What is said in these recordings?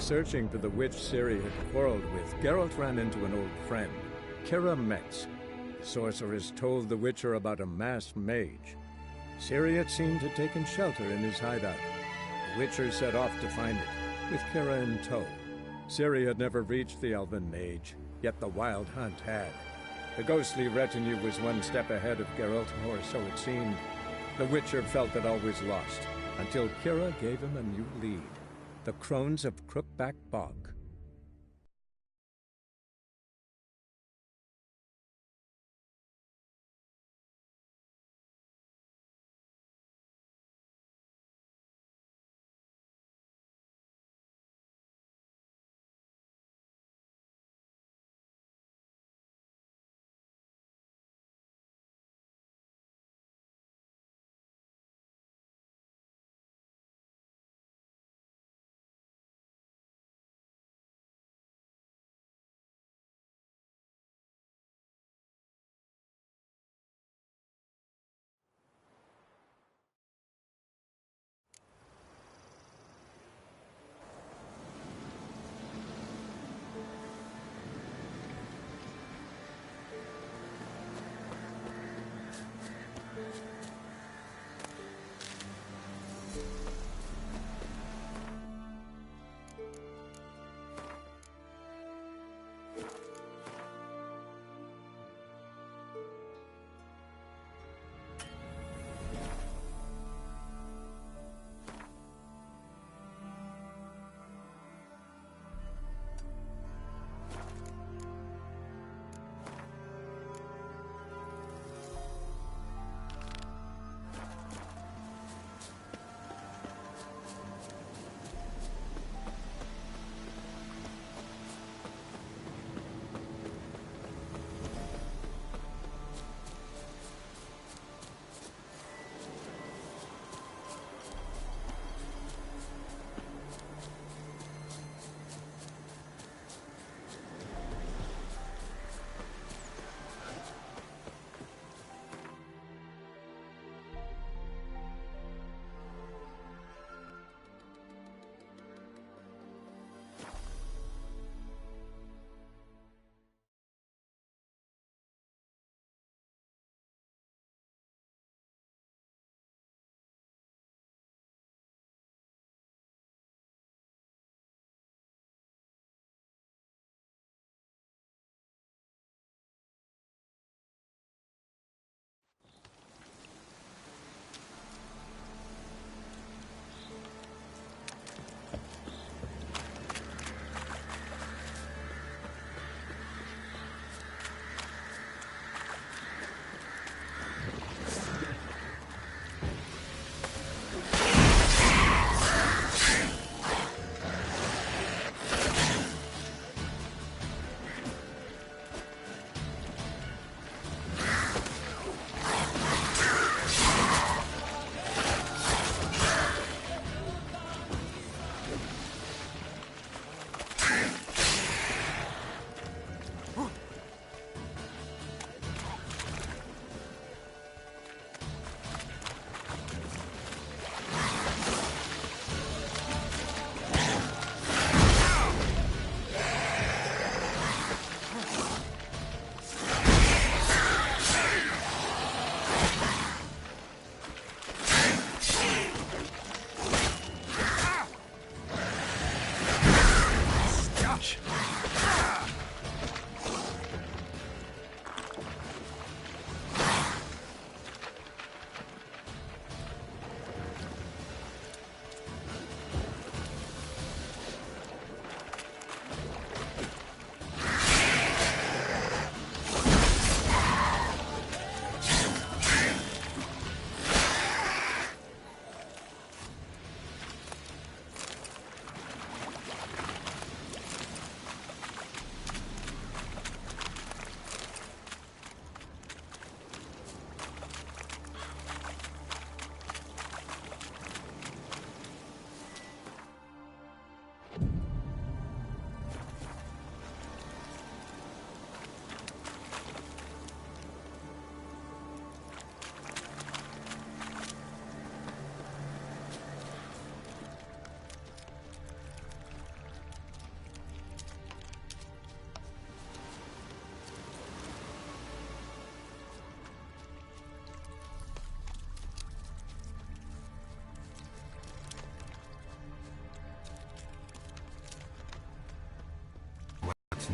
searching for the witch Ciri had quarreled with, Geralt ran into an old friend, Kira Metz. The sorceress told the Witcher about a masked mage. Ciri had seemed to have taken shelter in his hideout. The Witcher set off to find it, with Kira in tow. Ciri had never reached the elven mage, yet the wild hunt had. The ghostly retinue was one step ahead of Geralt, or so it seemed. The Witcher felt that all was lost, until Kira gave him a new lead. The Crones of Crookback Bog.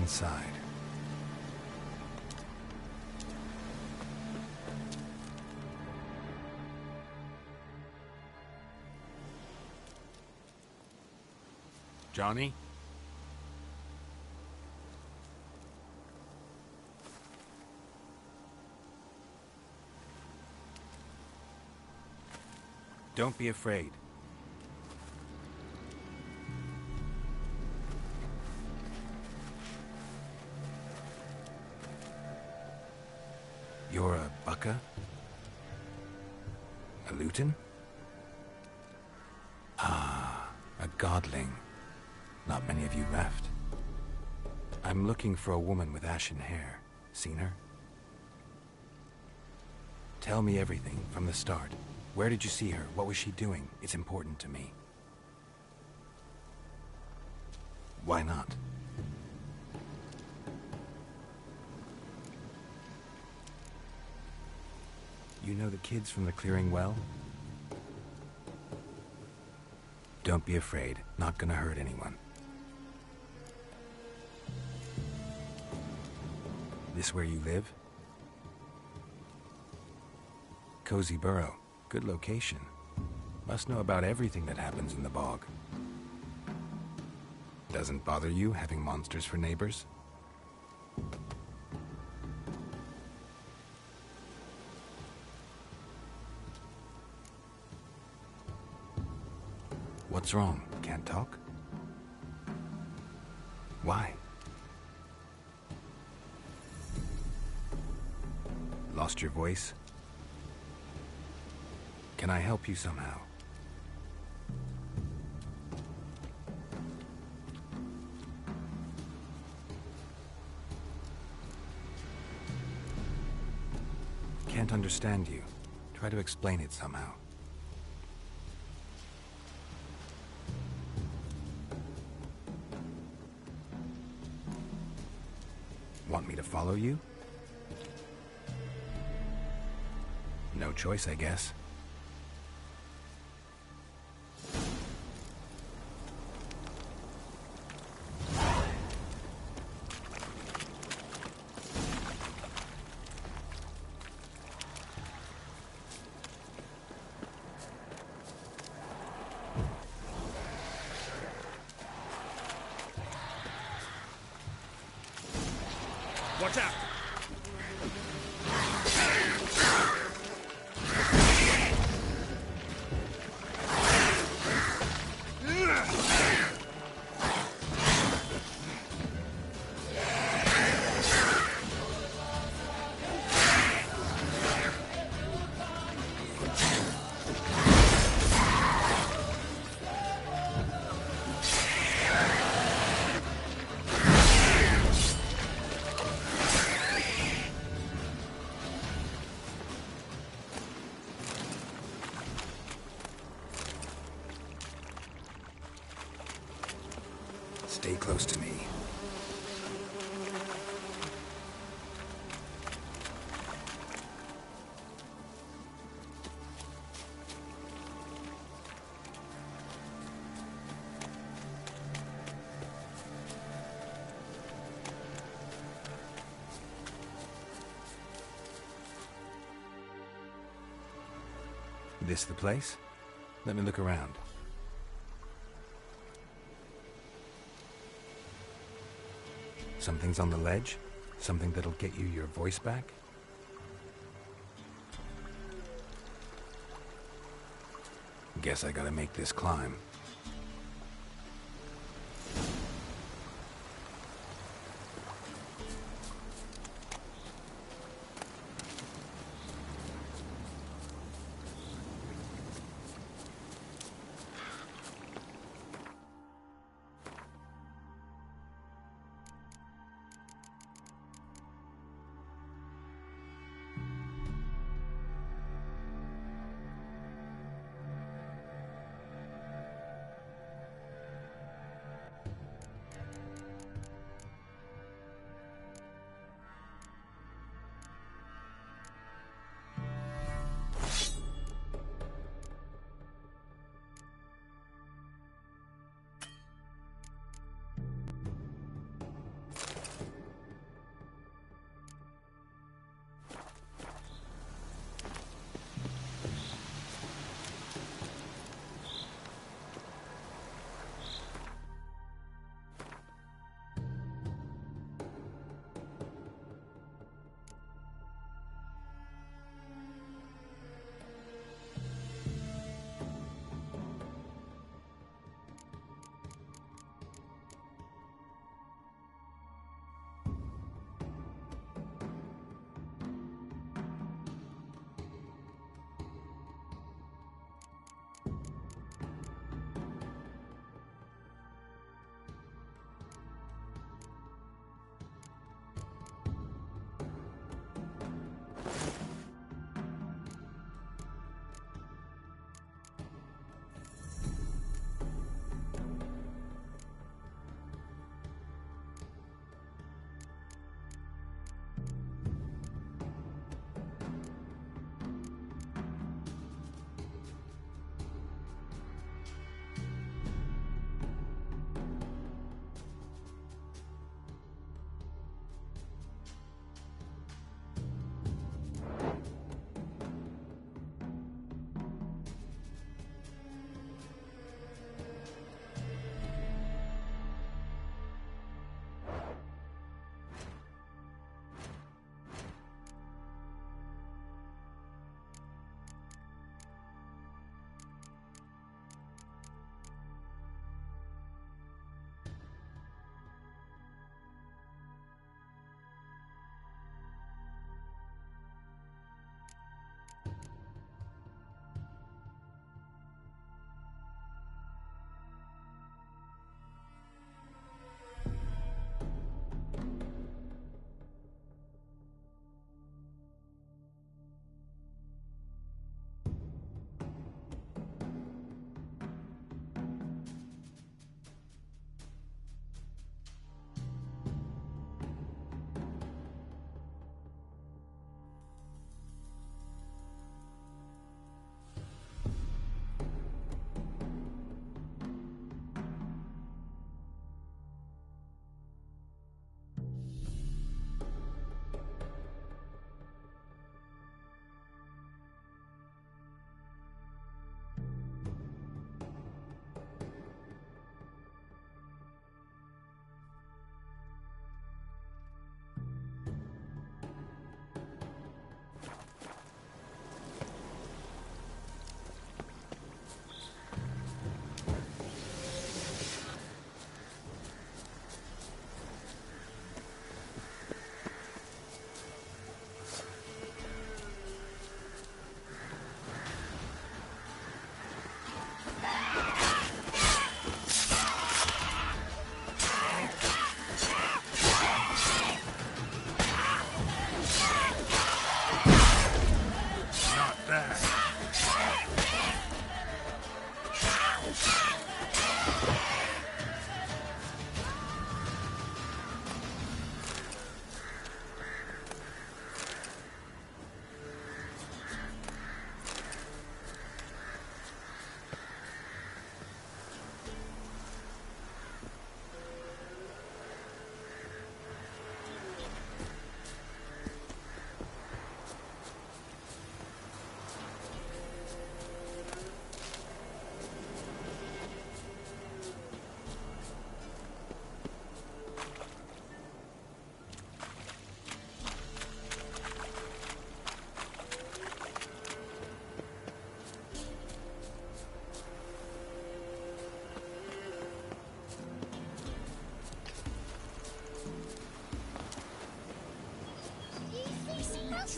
inside. Johnny? Don't be afraid. You're a Bukka? A Luton? Ah, a godling. Not many of you left. I'm looking for a woman with ashen hair. Seen her? Tell me everything from the start. Where did you see her? What was she doing? It's important to me. Why not? You know the kids from the clearing well? Don't be afraid. Not gonna hurt anyone. This where you live? Cozy Burrow. Good location. Must know about everything that happens in the bog. Doesn't bother you having monsters for neighbors? What's wrong? Can't talk? Why? Lost your voice? Can I help you somehow? Can't understand you. Try to explain it somehow. Want me to follow you? No choice, I guess. Watch out! Stay close to me. This the place? Let me look around. Something's on the ledge? Something that'll get you your voice back? Guess I gotta make this climb.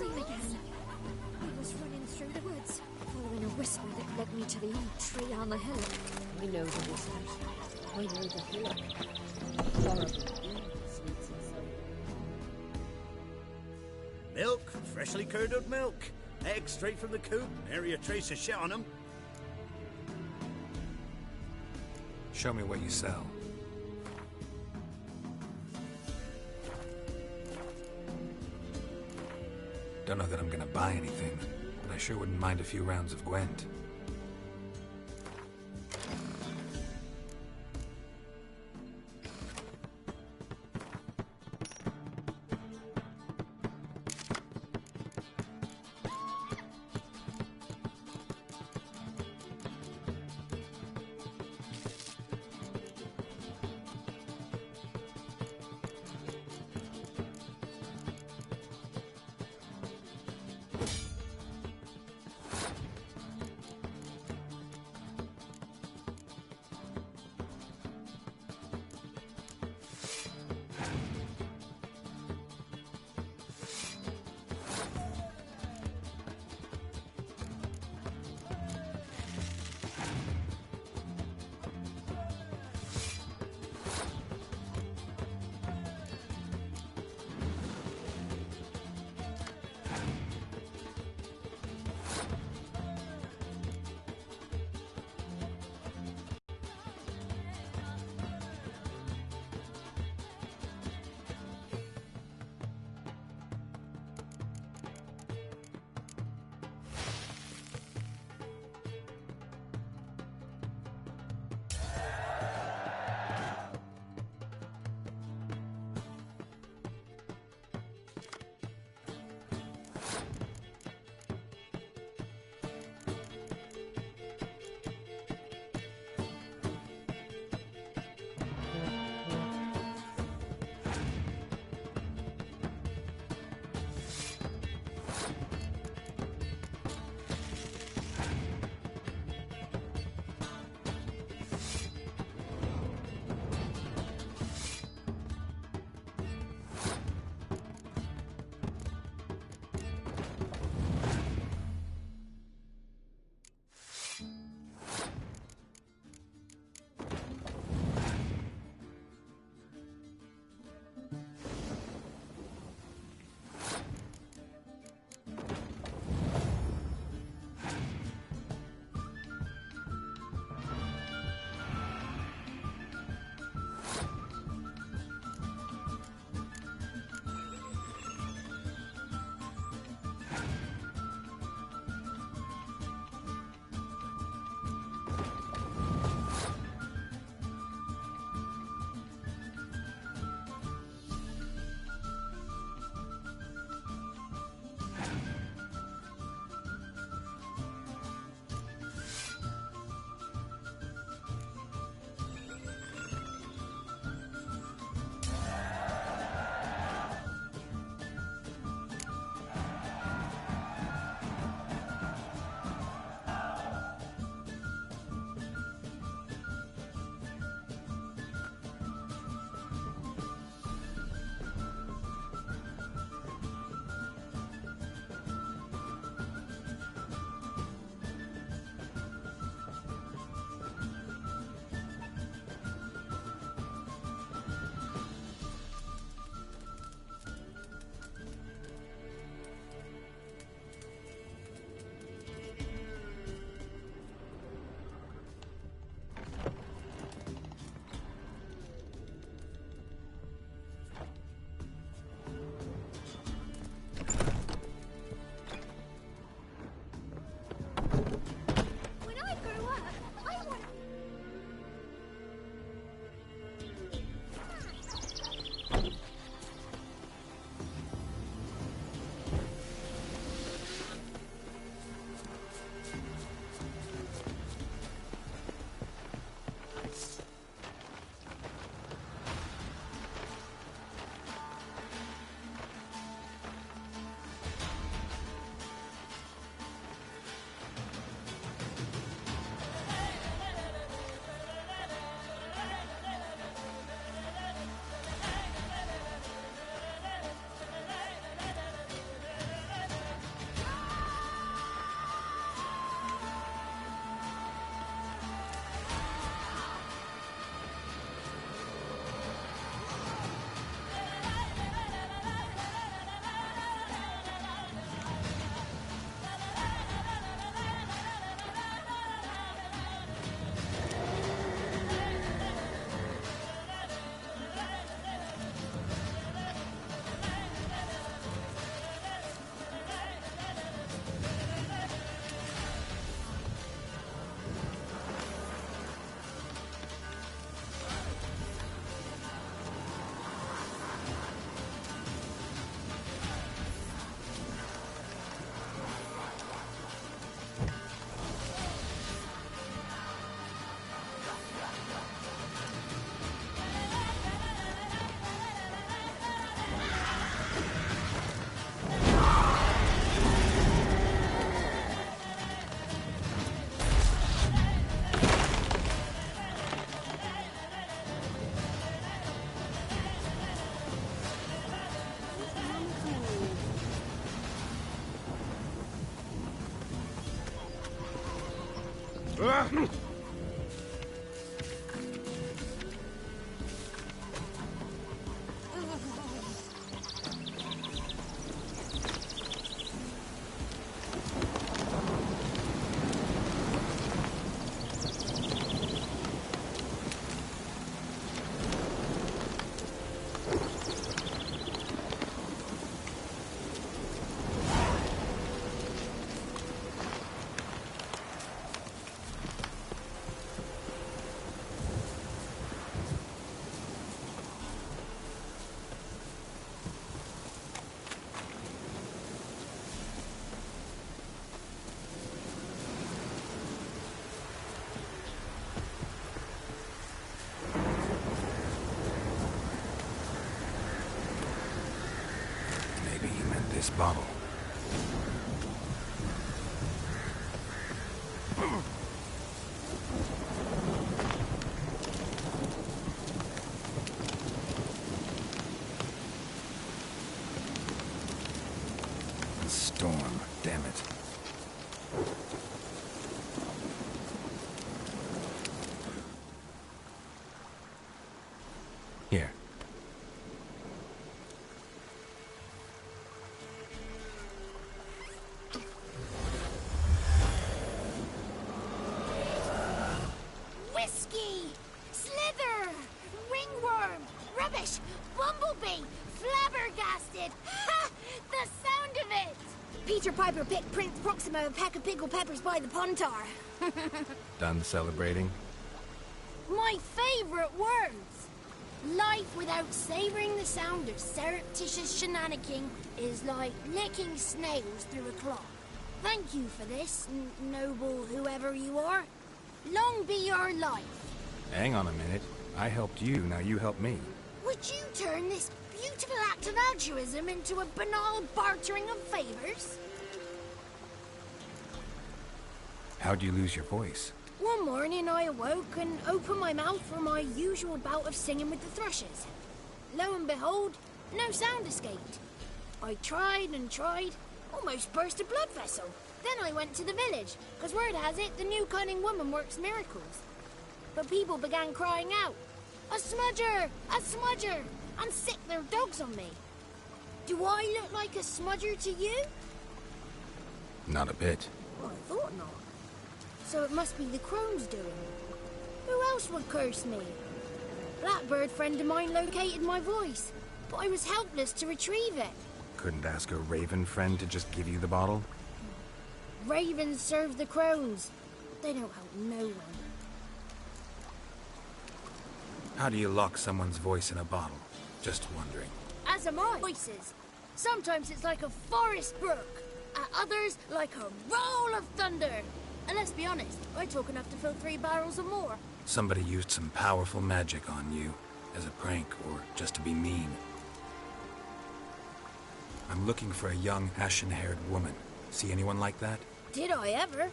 dream again. I was running through the woods, following a whisper that led me to the old tree on the hillock. I know the whispers. I know the hillock. Horrible sweets inside. Milk, freshly curdled milk. Eggs straight from the coop, nary a trace of shit on them. Show me what you sell. Don't know that I'm gonna buy anything, but I sure wouldn't mind a few rounds of Gwent. This bottle. A storm, damn it. Here. Rubbish! Bumblebee! Flabbergasted! Ha! The sound of it! Peter Piper picked Prince Proxima a pack of pickle peppers by the Pontar. Done celebrating? My favorite words! Life without savoring the sound of surreptitious shenanigans is like licking snails through a cloth. Thank you for this, noble whoever you are. Long be your life. Hang on a minute. I helped you, now you help me. Would you turn this beautiful act of altruism into a banal bartering of favors? How'd you lose your voice? One morning I awoke and opened my mouth for my usual bout of singing with the thrushes. Lo and behold, no sound escaped. I tried and tried, almost burst a blood vessel. Then I went to the village, because word has it the new cunning woman works miracles. But people began crying out, "A smudger! A smudger!" and sicked their dogs on me. Do I look like a smudger to you? Not a bit. Well, I thought not. So it must be the crone's doing. Who else would curse me? Blackbird friend of mine located my voice, but I was helpless to retrieve it. Couldn't ask a raven friend to just give you the bottle? Ravens serve the crones. They don't help no one. How do you lock someone's voice in a bottle? Just wondering. As am I. Voices. Sometimes it's like a forest brook. At others, like a roll of thunder. And let's be honest, I talk enough to fill 3 barrels or more. Somebody used some powerful magic on you, as a prank or just to be mean. I'm looking for a young, ashen-haired woman. See anyone like that? Did I ever?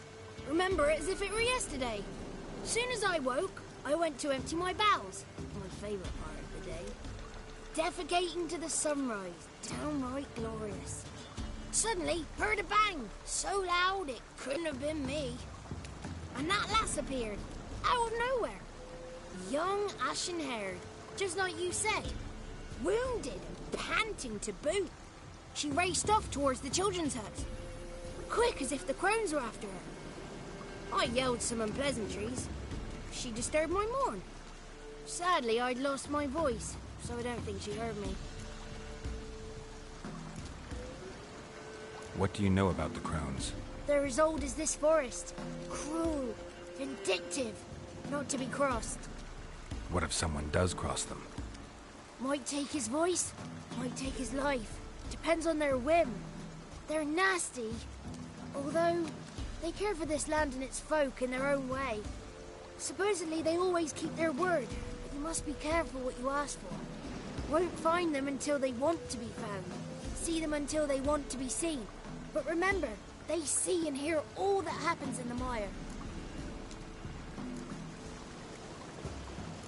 Remember it as if it were yesterday. Soon as I woke, I went to empty my bowels. My favourite part of the day. Defecating to the sunrise. Downright glorious. Suddenly, heard a bang. So loud it couldn't have been me. And that lass appeared. Out of nowhere. Young, ashen-haired. Just like you said. Wounded and panting to boot. She raced off towards the children's hut. Quick as if the crones were after her. I yelled some unpleasantries. She disturbed my morn. Sadly, I'd lost my voice, so I don't think she heard me. What do you know about the crones? They're as old as this forest. Cruel, vindictive, not to be crossed. What if someone does cross them? Might take his voice, might take his life. Depends on their whim. They're nasty, although they care for this land and its folk in their own way. Supposedly they always keep their word, but you must be careful what you ask for. Won't find them until they want to be found. See them until they want to be seen. But remember, they see and hear all that happens in the mire.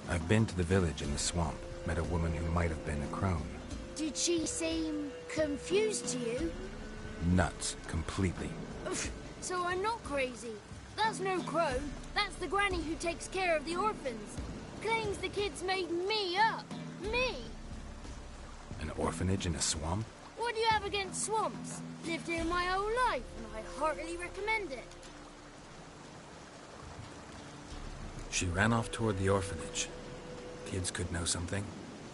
I've been to the village in the swamp, met a woman who might have been a crone. Did she seem confused to you? Nuts, completely. So I'm not crazy. That's no crone. That's the granny who takes care of the orphans. Claims the kids made me up. Me! An orphanage in a swamp? What do you have against swamps? Lived here my whole life, and I heartily recommend it. She ran off toward the orphanage. Kids could know something,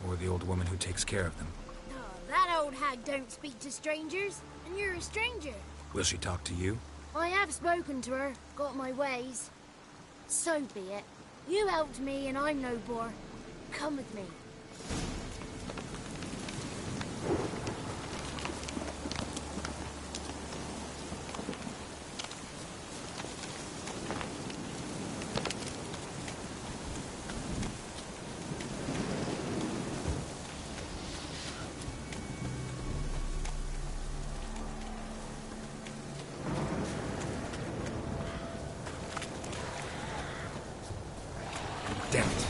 or the old woman who takes care of them. Oh, that old hag don't speak to strangers, and you're a stranger. Will she talk to you? I have spoken to her, got my ways. So be it. You helped me, and I'm no bore. Come with me. Damn it.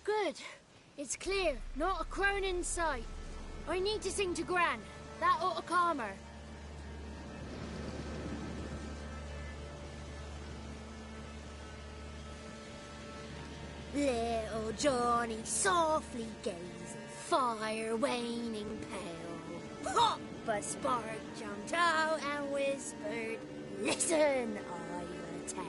Good. It's clear. Not a crone in sight. I need to sing to Gran. That ought to calm her. Little Johnny softly gazed, fire waning pale. Pop! A spark jumped out and whispered, "Listen, I'll tell."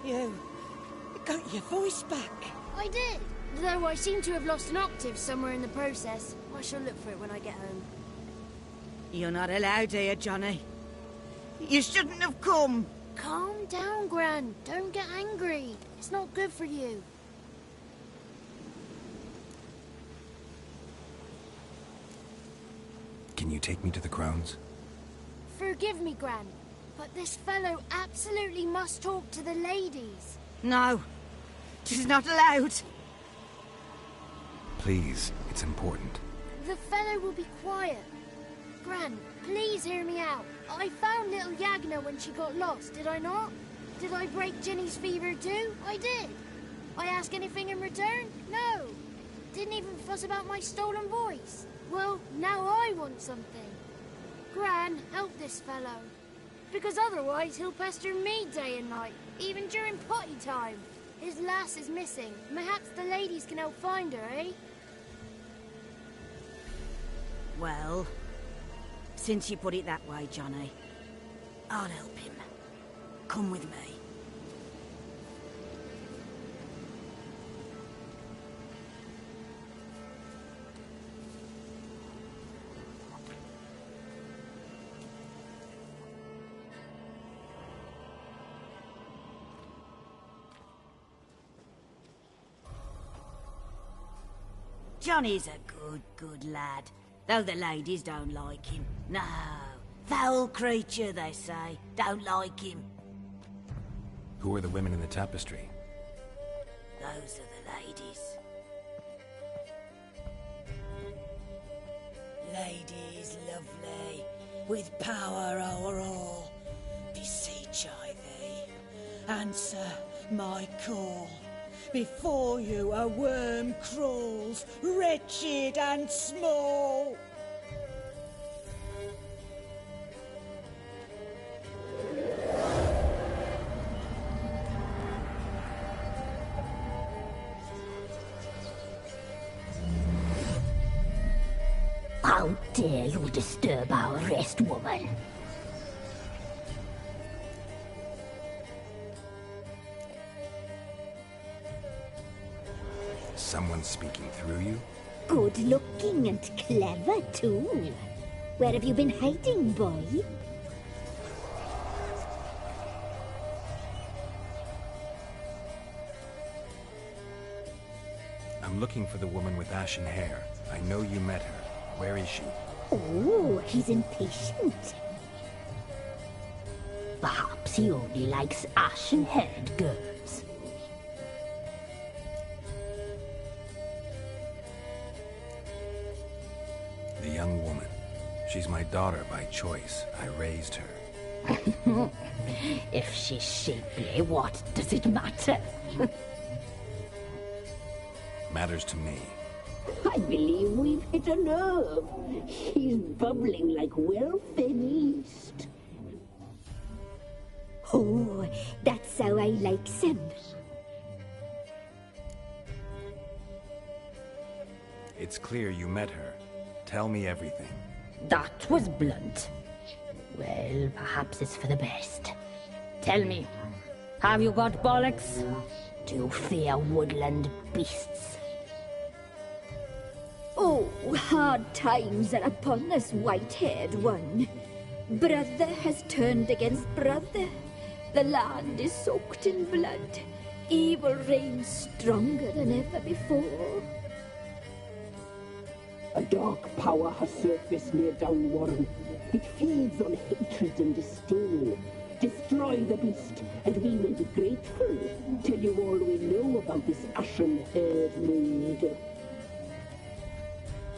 You got your voice back. I did, though I seem to have lost an octave somewhere in the process. I shall look for it when I get home. You're not allowed here, Johnny. You shouldn't have come. Calm down, Gran. Don't get angry. It's not good for you. Can you take me to the Crones? Forgive me, Gran, but this fellow absolutely must talk to the ladies. No, she's not allowed. Please, it's important. The fellow will be quiet. Gran, please hear me out. I found little Yagna when she got lost, did I not? Did I break Ginny's fever too? I did. I ask anything in return? No. Didn't even fuss about my stolen voice. Well, now I want something. Gran, help this fellow. Because otherwise he'll pester me day and night, even during potty time. His lass is missing. Perhaps the ladies can help find her, eh? Well, since you put it that way, Johnny, I'll help him. Come with me. Johnny's a good lad. Though the ladies don't like him. No. Foul creature, they say. Don't like him. Who are the women in the tapestry? Those are the ladies. Ladies lovely, with power o'er all. Beseech I thee, answer my call. Before you a worm crawls, wretched and small. How dare you disturb our rest, woman? Someone speaking through you? Good looking and clever, too. Where have you been hiding, boy? I'm looking for the woman with ashen hair. I know you met her. Where is she? Oh, he's impatient. Perhaps he only likes ashen-haired girls. The young woman. She's my daughter by choice. I raised her. If she's shapely, what does it matter? Matters to me. I believe we've hit a nerve. He's bubbling like well-fed yeast. Oh, that's how I like him. It's clear you met her. Tell me everything. That was blunt. Well, perhaps it's for the best. Tell me, have you got bollocks? Do you fear woodland beasts? Oh, hard times are upon us, white-haired one. Brother has turned against brother. The land is soaked in blood. Evil reigns stronger than ever before. A dark power has surfaced near Downwarren. It feeds on hatred and disdain. Destroy the beast, and we will be grateful. Tell you all we know about this ashen-haired maid.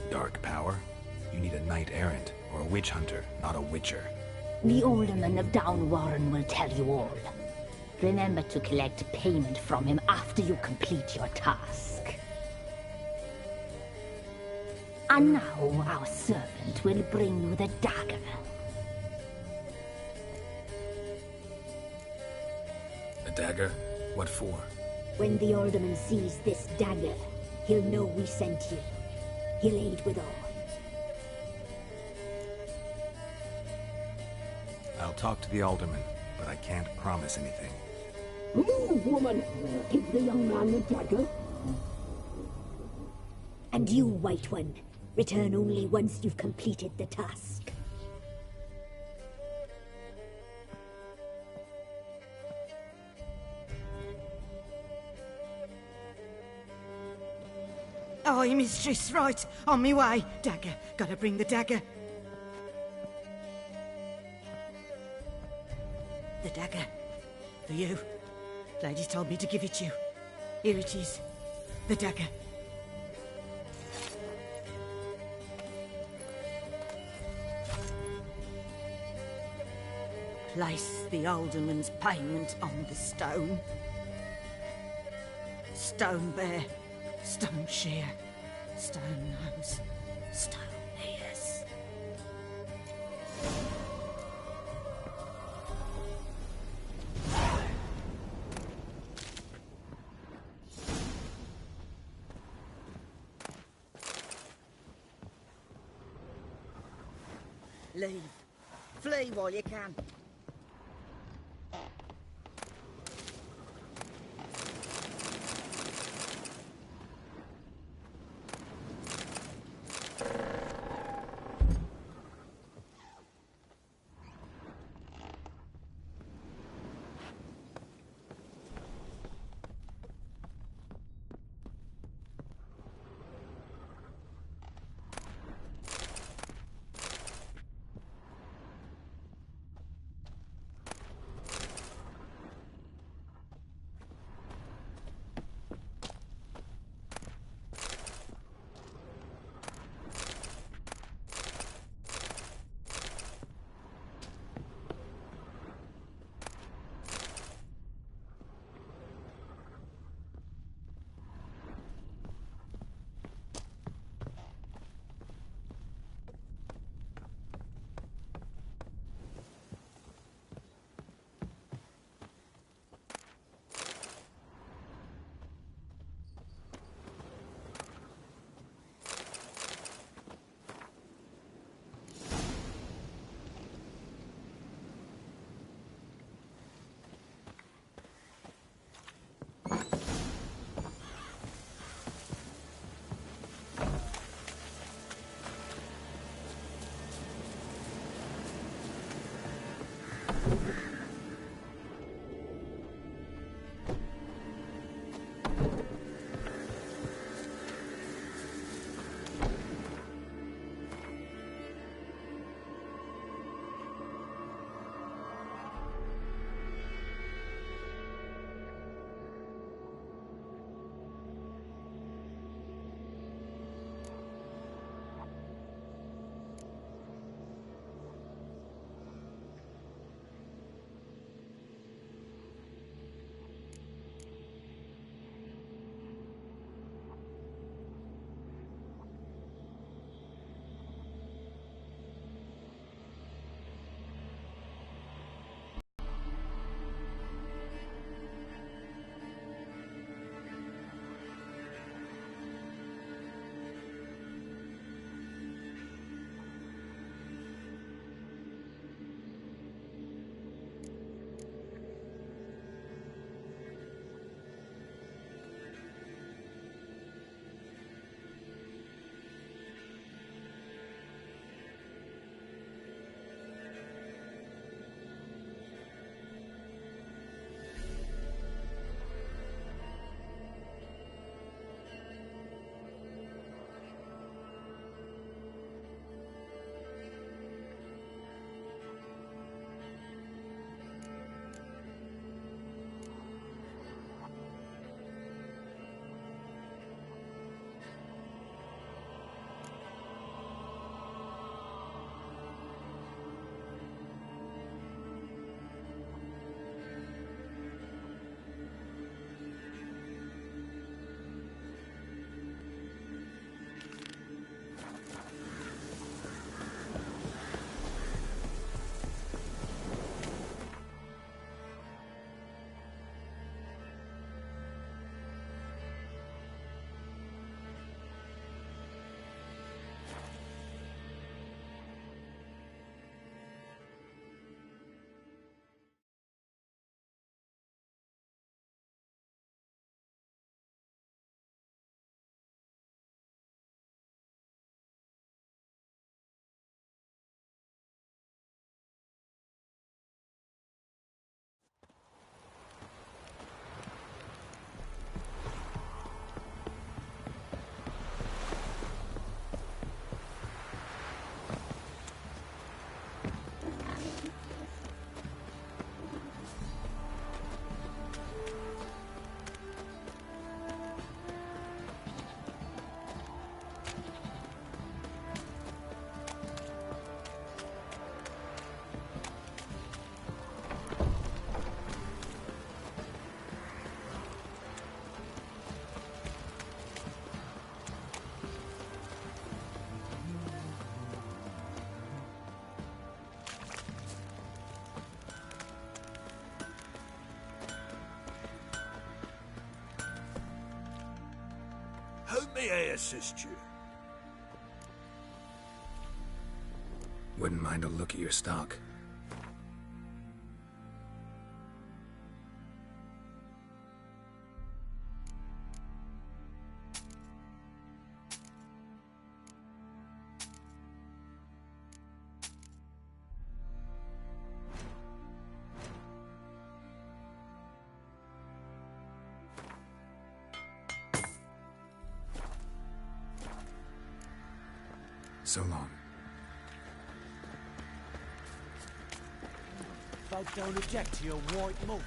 Dark power? You need a knight-errant or a witch hunter, not a witcher. The alderman of Downwarren will tell you all. Remember to collect payment from him after you complete your task. And now our servant will bring you the dagger. A dagger? What for? When the alderman sees this dagger, he'll know we sent you. He'll aid with all. I'll talk to the alderman, but I can't promise anything. Move, woman! Give the young man the dagger. And you, White One, return only once you've completed the task. Aye, mistress, right. On me way. Dagger. Gotta bring the dagger. The dagger. For you. Ladies told me to give it you. Here it is. The dagger. Place the alderman's payment on the stone. Stone bear. Stone shear, stone nose, stone ears. Leave. Flee while you can. May I assist you? Wouldn't mind a look at your stock. So long. Folk don't object to your white malt.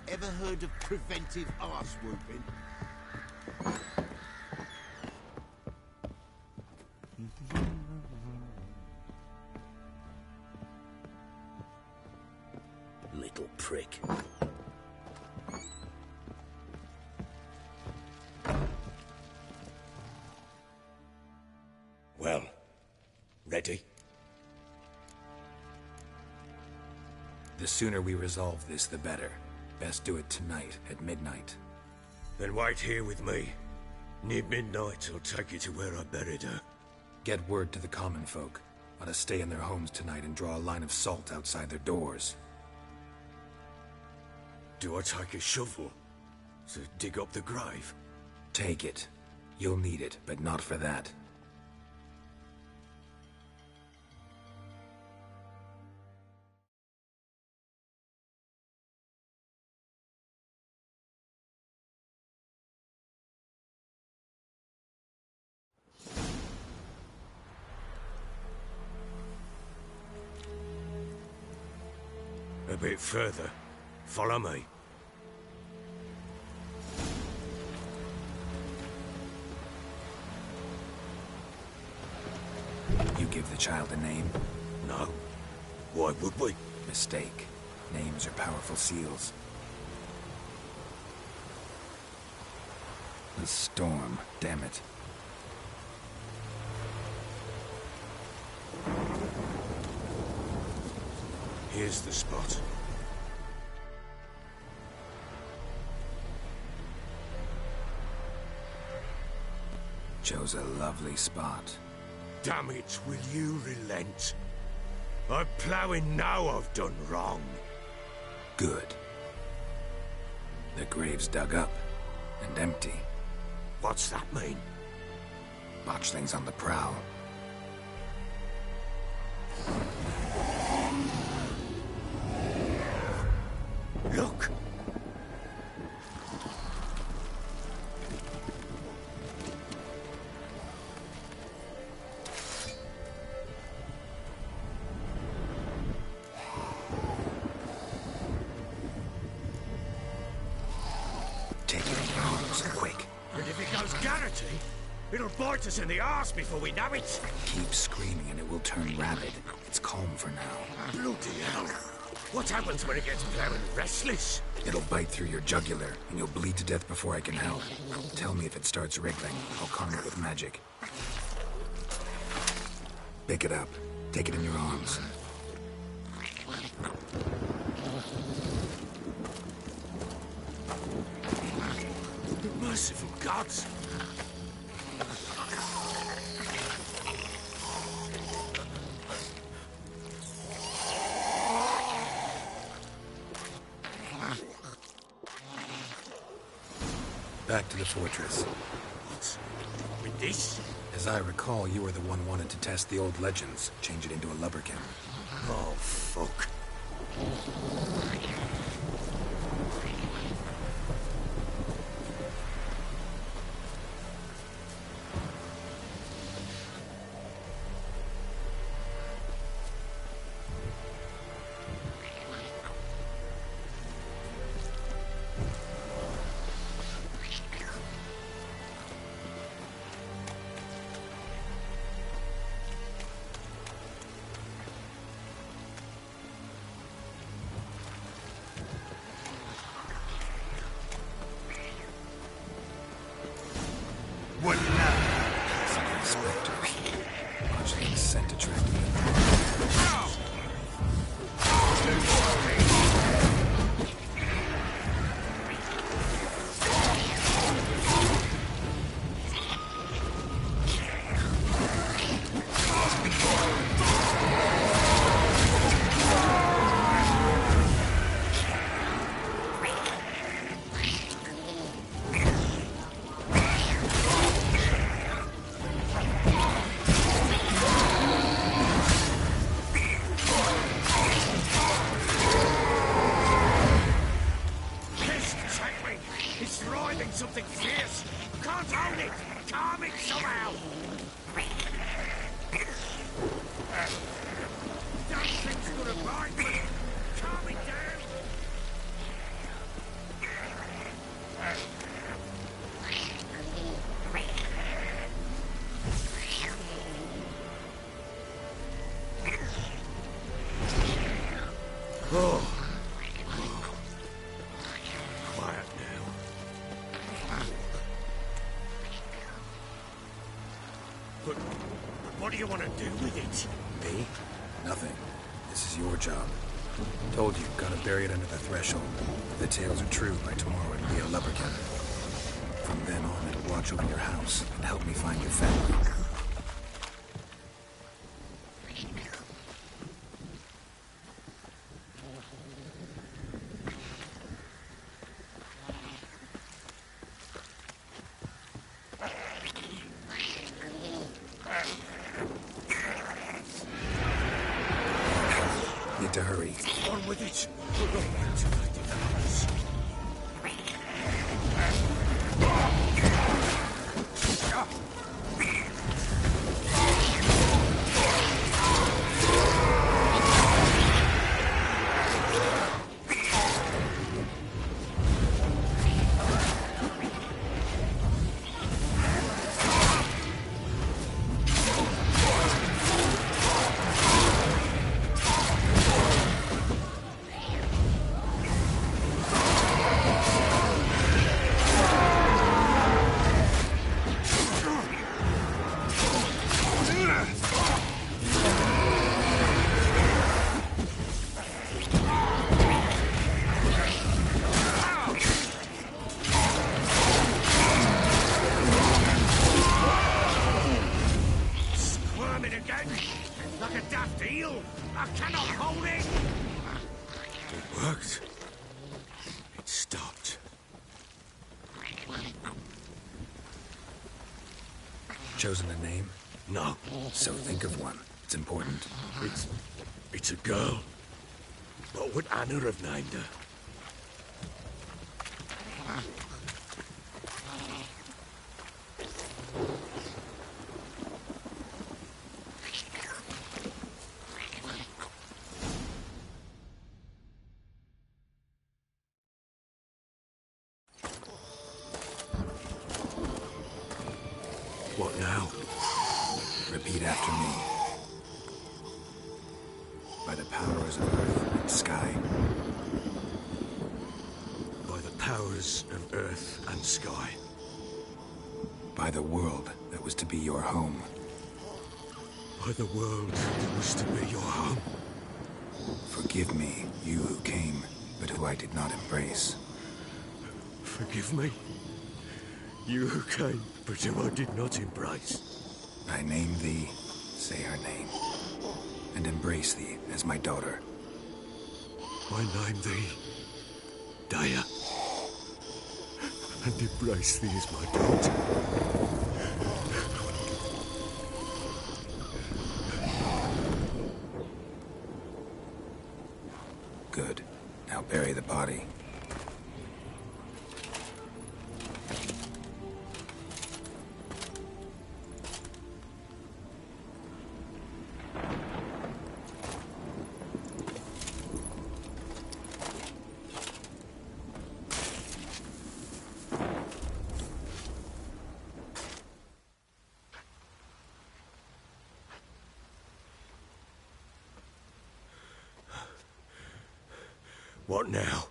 Ever heard of preventive arse whooping? Little prick. Well, ready? The sooner we resolve this, the better. Best do it tonight, at midnight. Then wait here with me. Near midnight, I'll take you to where I buried her. Get word to the common folk. Ought to stay in their homes tonight and draw a line of salt outside their doors. Do I take a shovel to dig up the grave? Take it. You'll need it, but not for that. A bit further. Follow me. You give the child a name? No. Why would we? Mistake. Names are powerful seals. The storm, damn it. Here's the spot. Chose a lovely spot. Damn it, will you relent? I'm ploughing now I've done wrong. Good. The grave's dug up and empty. What's that mean? Botchling's on the prowl. Look! Take it in your arms, quick. And if it goes Garrity, it'll bite us in the arse before we know it. Keep screaming and it will turn rabid. It's calm for now. Bloody hell. What happens when it gets plowing restless? It'll bite through your jugular, and you'll bleed to death before I can help. Tell me if it starts wriggling. I'll calm it with magic. Pick it up. Take it in your arms. Merciful gods! Back to the fortress. What? With this? As I recall, you were the one wanted to test the old legends, change it into a lubberkin. Oh, fuck. What now? Some inspectors. Botchling's scent attracted them. writhing something fierce. Can't hold it. Calm it somehow. Don't think it's gonna bite, but calm it down. Oh. Quiet now. But what do you want to do with it? Me? Nothing. This is your job. Told you, gotta bury it under the threshold. If the tales are true, by tomorrow it'll be a lubberkin. From then on, it'll watch over your house and help me find your family. Need to hurry. On with it. We're going back to my developers. Like a daft eel! I cannot hold it! It worked. It stopped. Chosen a name? No. So think of one. It's important. It's a girl. What would Anna have named her? What now? Repeat after me. By the powers of earth and sky. By the powers of earth and sky. By the world that was to be your home. By the world that was to be your home. Forgive me, you who came, but who I did not embrace. Forgive me. You who came, but who I did not embrace. I name thee, say her name, and embrace thee as my daughter. I name thee, Daya, and embrace thee as my daughter. Good. Now bury the body. What now?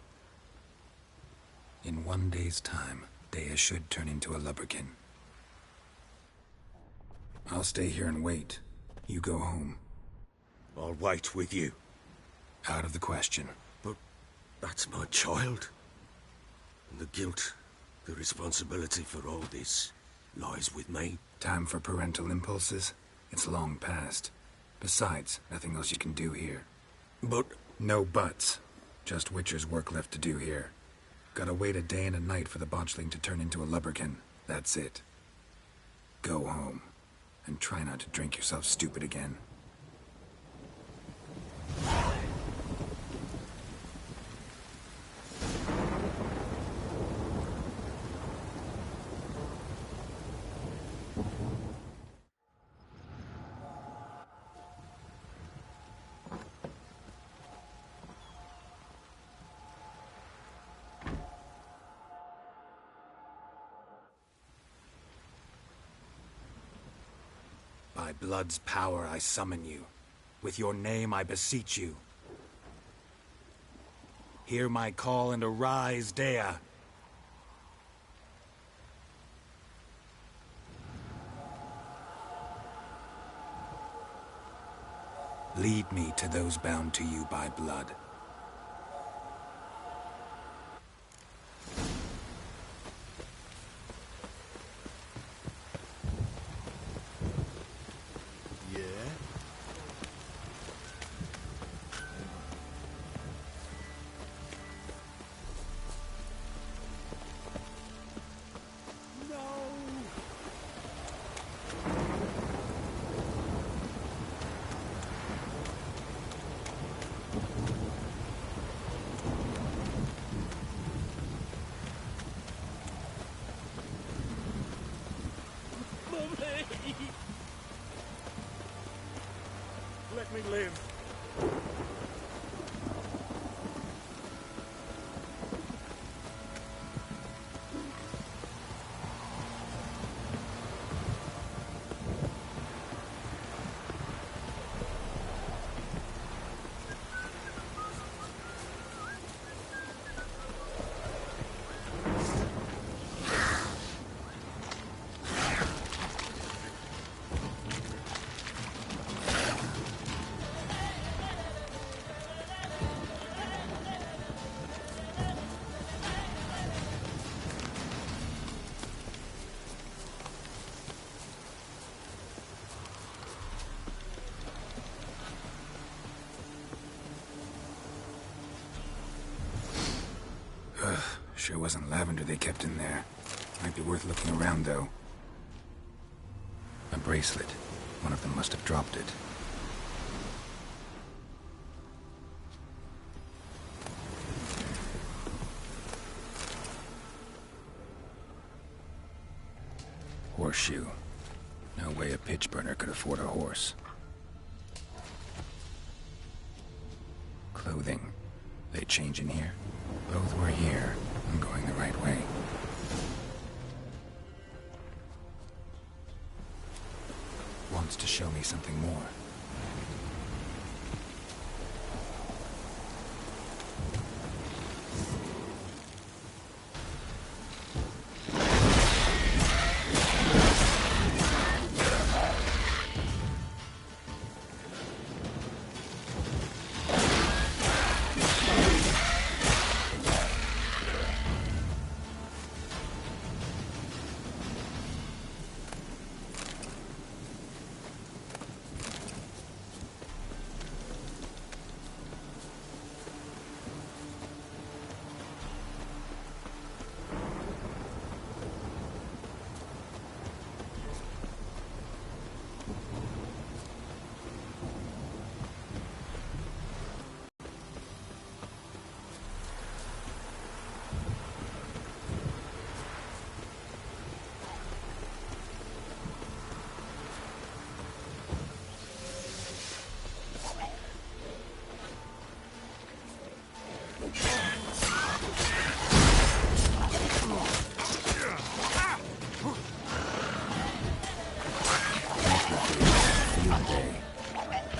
In 1 day's time, Daya should turn into a lubberkin. I'll stay here and wait. You go home. I'll wait with you. Out of the question. But that's my child. And the guilt, the responsibility for all this, lies with me. Time for parental impulses? It's long past. Besides, nothing else you can do here. But... No buts. Just Witcher's work left to do here. Gotta wait a day and a night for the botchling to turn into a lubberkin. That's it. Go home. And try not to drink yourself stupid again. By blood's power I summon you. With your name I beseech you. Hear my call and arise, Dea. Lead me to those bound to you by blood. Let me live. Sure wasn't lavender they kept in there. Might be worth looking around, though. A bracelet. One of them must have dropped it. Horseshoe. No way a pitch burner could afford a horse. Clothing. They change in here? Both were here. I'm going the right way. Wants to show me something more.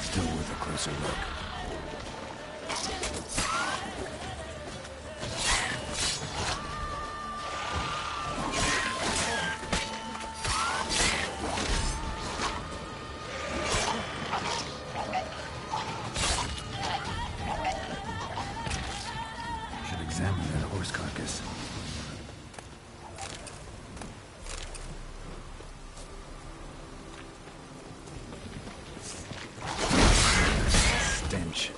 Still worth a closer look. Should examine that horse carcass. Stench.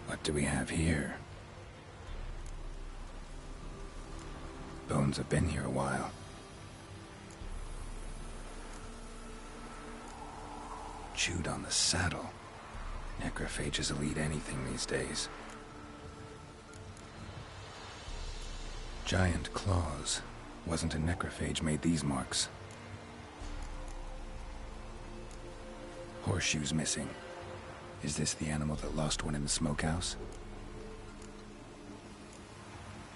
What do we have here? Bones have been here a while. Chewed on the saddle. Necrophages will eat anything these days. Giant claws. Wasn't a necrophage made these marks. Horseshoes missing. Is this the animal that lost one in the smokehouse?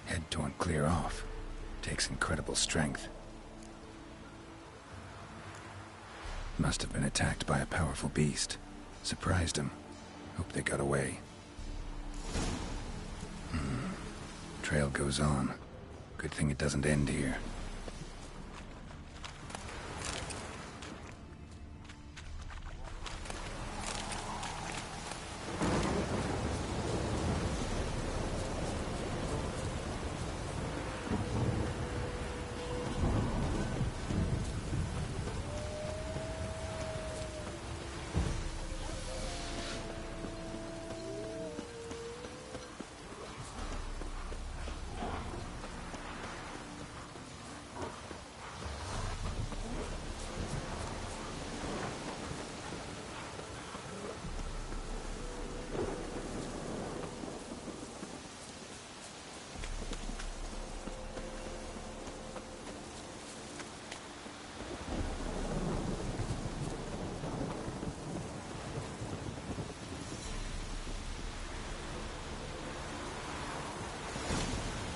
Head torn clear off. Takes incredible strength. Must have been attacked by a powerful beast. Surprised him. Hope they got away. Trail goes on. Good thing it doesn't end here.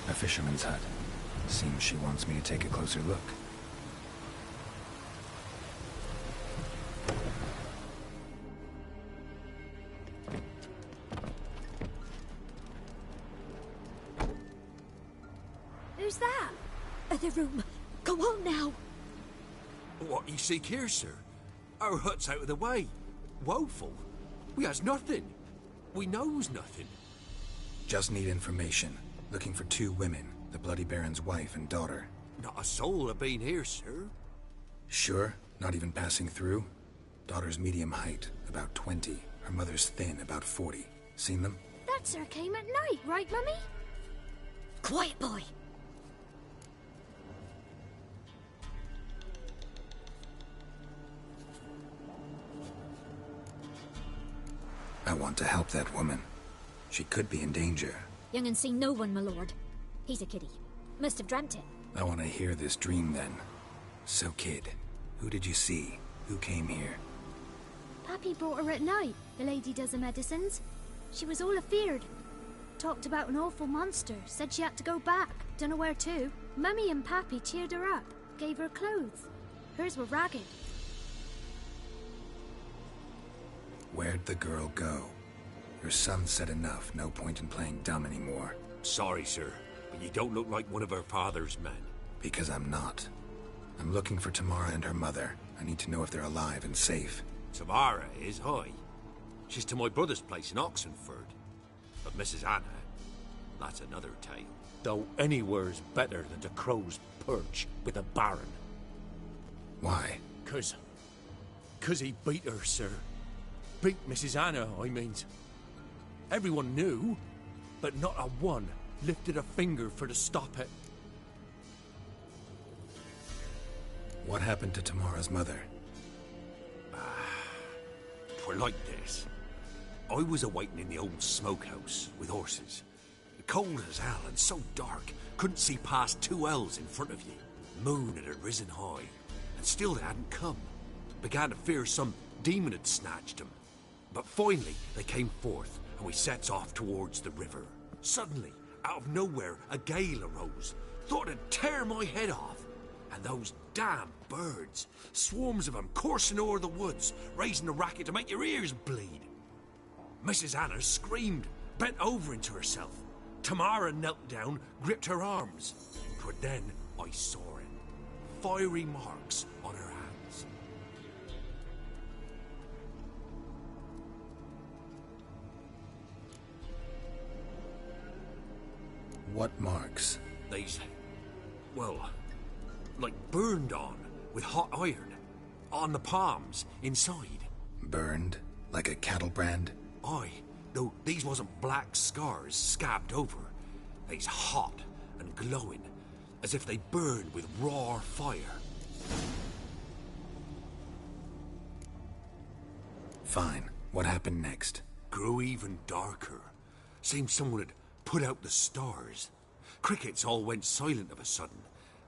A fisherman's hut. Seems she wants me to take a closer look. Who's that? Other room. Go on now. What you seek here, sir? Our hut's out of the way. Woeful. We has nothing. We knows nothing. Just need information. Looking for 2 women, the Bloody Baron's wife and daughter. Not a soul have been here, sir. Sure? Not even passing through? Daughter's medium height, about 20. Her mother's thin, about 40. Seen them? That sir came at night, right, Mummy? Quiet, boy. I want to help that woman. She could be in danger. Young and seen no one, my lord. He's a kiddie. Must have dreamt it. I want to hear this dream then. So, kid, who did you see? Who came here? Pappy brought her at night, the lady does the medicines. She was all afeared. Talked about an awful monster, said she had to go back. Dunno where to. Mummy and Pappy cheered her up, gave her clothes. Hers were ragged. Where'd the girl go? Your son said enough, no point in playing dumb anymore. Sorry, sir, but you don't look like one of her father's men. Because I'm not. I'm looking for Tamara and her mother. I need to know if they're alive and safe. Tamara is, aye. She's to my brother's place in Oxenford. But Mrs. Anna, that's another tale. Though anywhere's better than to Crow's Perch with a baron. Why? 'Cause he beat her, sir. Beat Mrs. Anna, I means. Everyone knew, but not a one lifted a finger for to stop it. What happened to Tamara's mother? Twere like this. I was awaiting in the old smokehouse with horses. Cold as hell and so dark, couldn't see past 2 ells in front of you. Moon had risen high, and still they hadn't come. Began to fear some demon had snatched them. But finally, they came forth, and we sets off towards the river. Suddenly, out of nowhere, a gale arose. Thought it'd tear my head off. And those damn birds, swarms of them coursing o'er the woods, raising a racket to make your ears bleed. Mrs. Anna screamed, bent over into herself. Tamara knelt down, gripped her arms. 'Twere then I saw it. Fiery marks on her hands. What marks? These, well, like burned on with hot iron. On the palms, inside. Burned? Like a cattle brand? Aye, though these wasn't black scars scabbed over. They's hot and glowing, as if they burned with raw fire. Fine. What happened next? Grew even darker. Seemed someone had put out the stars. Crickets all went silent of a sudden,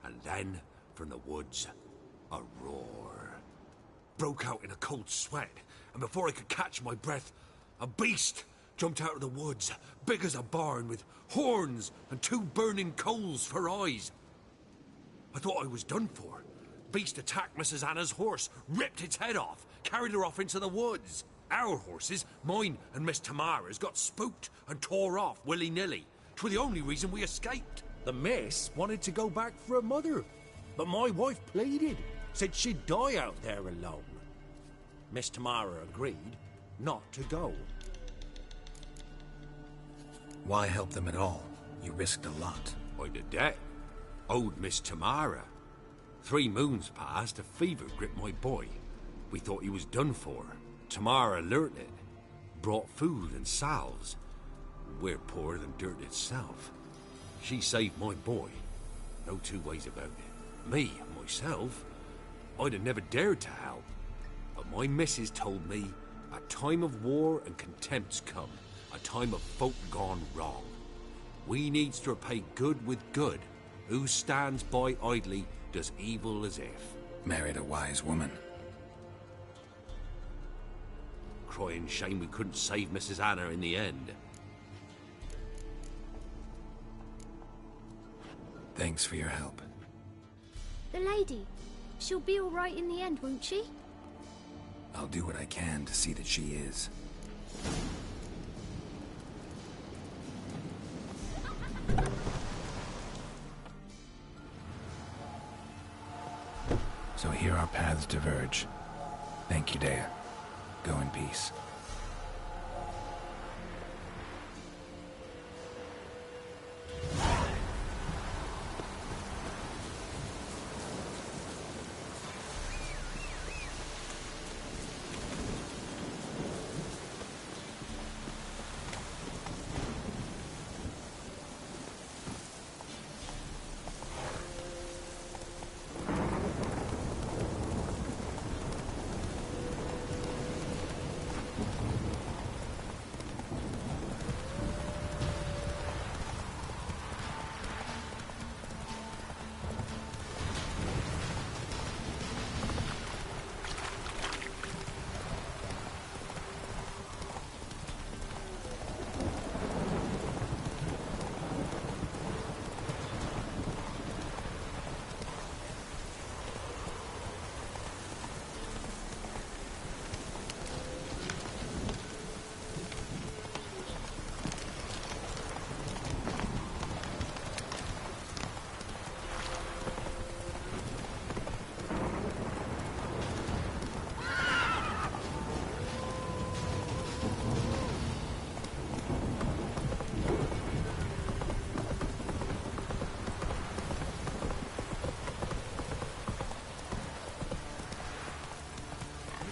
and then, from the woods, a roar. Broke out in a cold sweat, and before I could catch my breath, a beast jumped out of the woods, big as a barn, with horns and 2 burning coals for eyes. I thought I was done for. Beast attacked Mrs. Anna's horse, ripped its head off, carried her off into the woods. Our horses, mine and Miss Tamara's, got spooked and tore off willy-nilly. 'Twere the only reason we escaped. The miss wanted to go back for her mother, but my wife pleaded, said she'd die out there alone. Miss Tamara agreed not to go. Why help them at all? You risked a lot. I'd a debt. Owed Miss Tamara. 3 moons passed, a fever gripped my boy. We thought he was done for. Tamara learnt it. Brought food and salves. We're poorer than dirt itself. She saved my boy. No 2 ways about it. Me, myself, I'd have never dared to help. But my missus told me a time of war and contempt's come. A time of folk gone wrong. We needs to repay good with good. Who stands by idly does evil as if. Married a wise woman. Crying shame we couldn't save Mrs. Anna in the end. Thanks for your help. The lady. She'll be all right in the end, won't she? I'll do what I can to see that she is. So here our paths diverge. Thank you, Dea. Go in peace.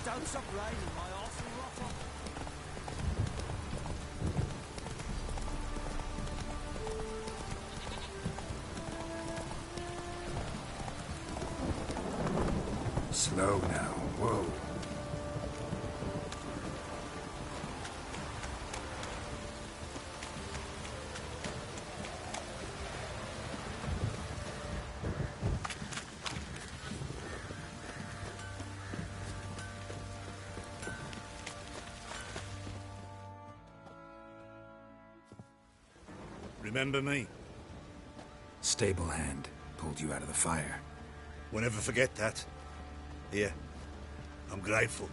Don't stop raining, my arse will rot off. Slow now. Whoa. Remember me? Stable hand pulled you out of the fire. We'll never forget that. Here, I'm grateful.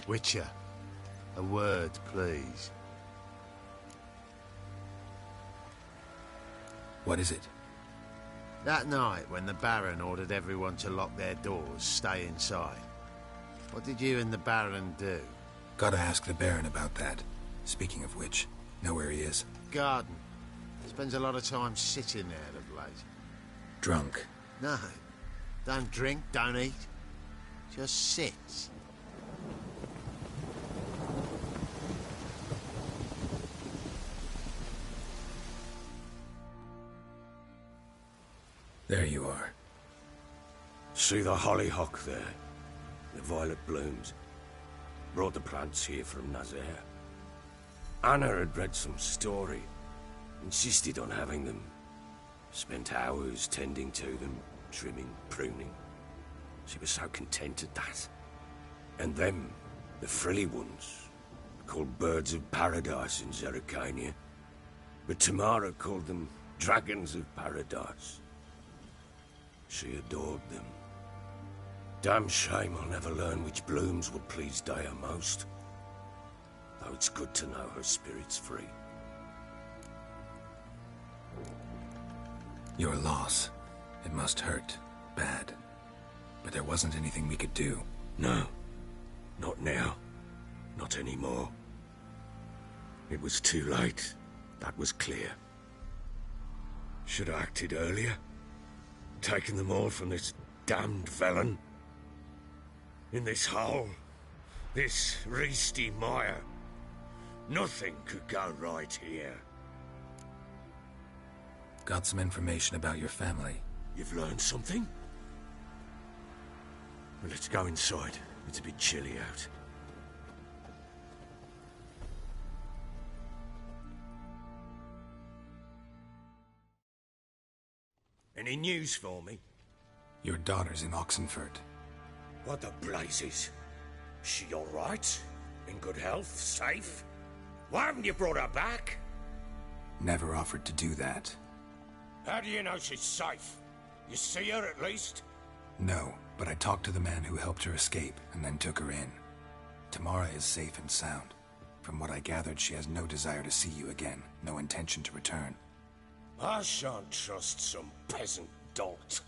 Witcher, a word, please. What is it? That night, when the Baron ordered everyone to lock their doors, stay inside, what did you and the Baron do? Gotta ask the Baron about that. Speaking of which, know where he is? Garden. Spends a lot of time sitting there of late. drunk. No. Don't drink, don't eat. Just sit. There you are. See the hollyhock there? The violet blooms. Brought the plants here from Nazaire. Anna had read some story. Insisted on having them. Spent hours tending to them, trimming, pruning. She was so content at that. And them, the frilly ones, called birds of paradise in Zerrikania. But Tamara called them dragons of paradise. She adored them. Damn shame I'll never learn which blooms would please Dea most. Though it's good to know her spirit's free. Your loss. It must hurt. Bad. But there wasn't anything we could do. No. Not now. Not anymore. It was too late. That was clear. Should have acted earlier. Taken them all from this damned felon. In this hole. This Reesty mire. Nothing could go right here. Got some information about your family. You've learned something? Well, let's go inside. It's a bit chilly out. Any news for me? Your daughter's in Oxenfurt. What the blazes? She all right? In good health? Safe? Why haven't you brought her back? Never offered to do that. How do you know she's safe? You see her at least? No, but I talked to the man who helped her escape and then took her in. Tamara is safe and sound. From what I gathered, she has no desire to see you again, no intention to return. I shan't trust some peasant dolt.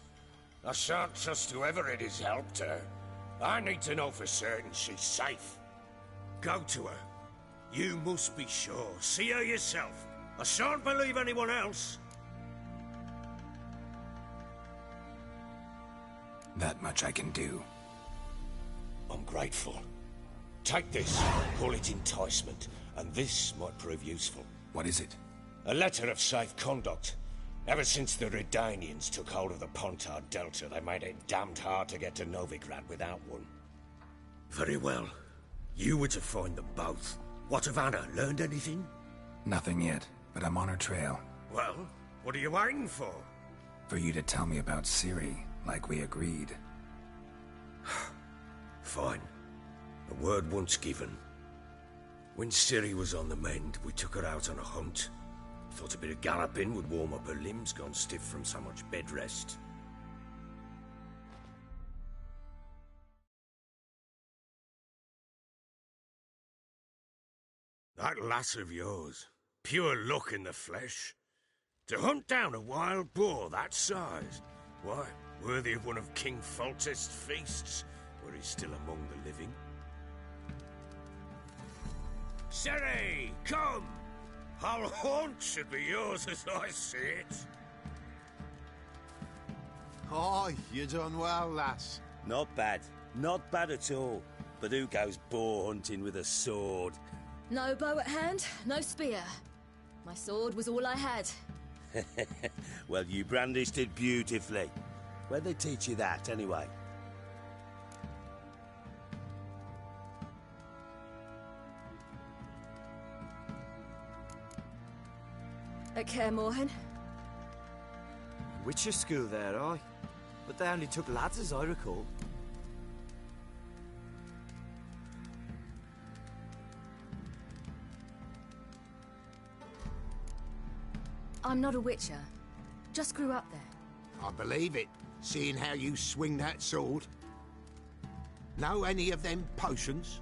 I shan't trust whoever it is helped her. I need to know for certain she's safe. Go to her. You must be sure. See her yourself. I shan't believe anyone else. That much I can do. I'm grateful. Take this, call it enticement, and this might prove useful. What is it? A letter of safe conduct. Ever since the Redanians took hold of the Pontar Delta, they made it damned hard to get to Novigrad without one. Very well. You were to find them both. What of Anna? Learned anything? Nothing yet, but I'm on her trail. Well, what are you waiting for? For you to tell me about Ciri, like we agreed. Fine. A word once given. When Ciri was on the mend, we took her out on a hunt. Thought a bit of galloping would warm up her limbs, gone stiff from so much bed rest. That lass of yours, pure luck in the flesh. To hunt down a wild boar that size, why, worthy of one of King Foltest's feasts, where he's still among the living. Ciri, come! Our haunt should be yours as I see it. Oh, you done well, lass. Not bad. Not bad at all. But who goes boar hunting with a sword? No bow at hand, no spear. My sword was all I had. Well, you brandished it beautifully. Where'd they teach you that, anyway? At Kaer Morhen. Witcher school there, aye. But they only took lads, as I recall. I'm not a witcher. Just grew up there. I believe it, seeing how you swing that sword. Know any of them potions?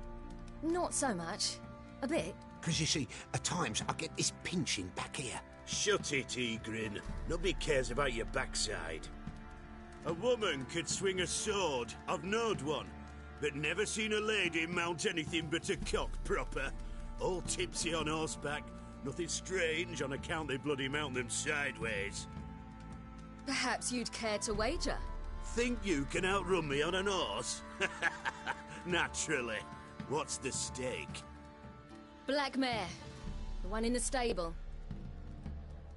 Not so much. A bit. Because you see, at times I get this pinching back here. Shut it, Egrin. Nobody cares about your backside. A woman could swing a sword. I've knowed one. But never seen a lady mount anything but a cock proper. All tipsy on horseback. Nothing strange on account they bloody mount them sideways. Perhaps you'd care to wager? Think you can outrun me on an horse? Naturally. What's the stake? Black mare. The one in the stable.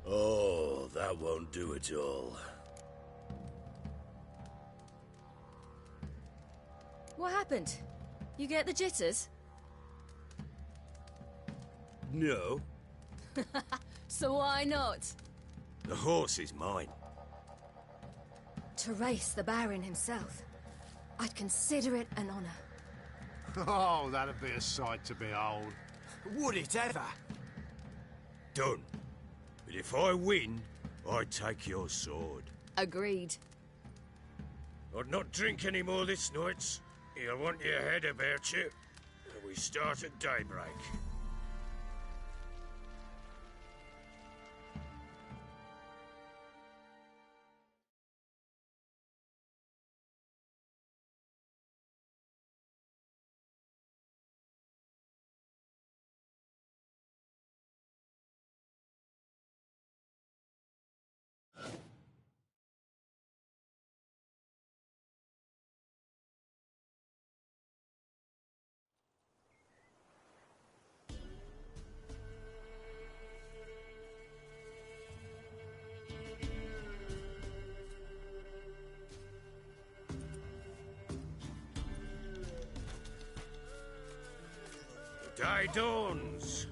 Oh, that won't do it all. What happened? You get the jitters? No. So why not? The horse is mine. To race the Baron himself. I'd consider it an honor. Oh, that'd be a sight to behold. Would it ever? Done. But if I win, I take your sword. Agreed. I'd not drink any more this night. You'll want your head about you. We start at daybreak. Day dawns.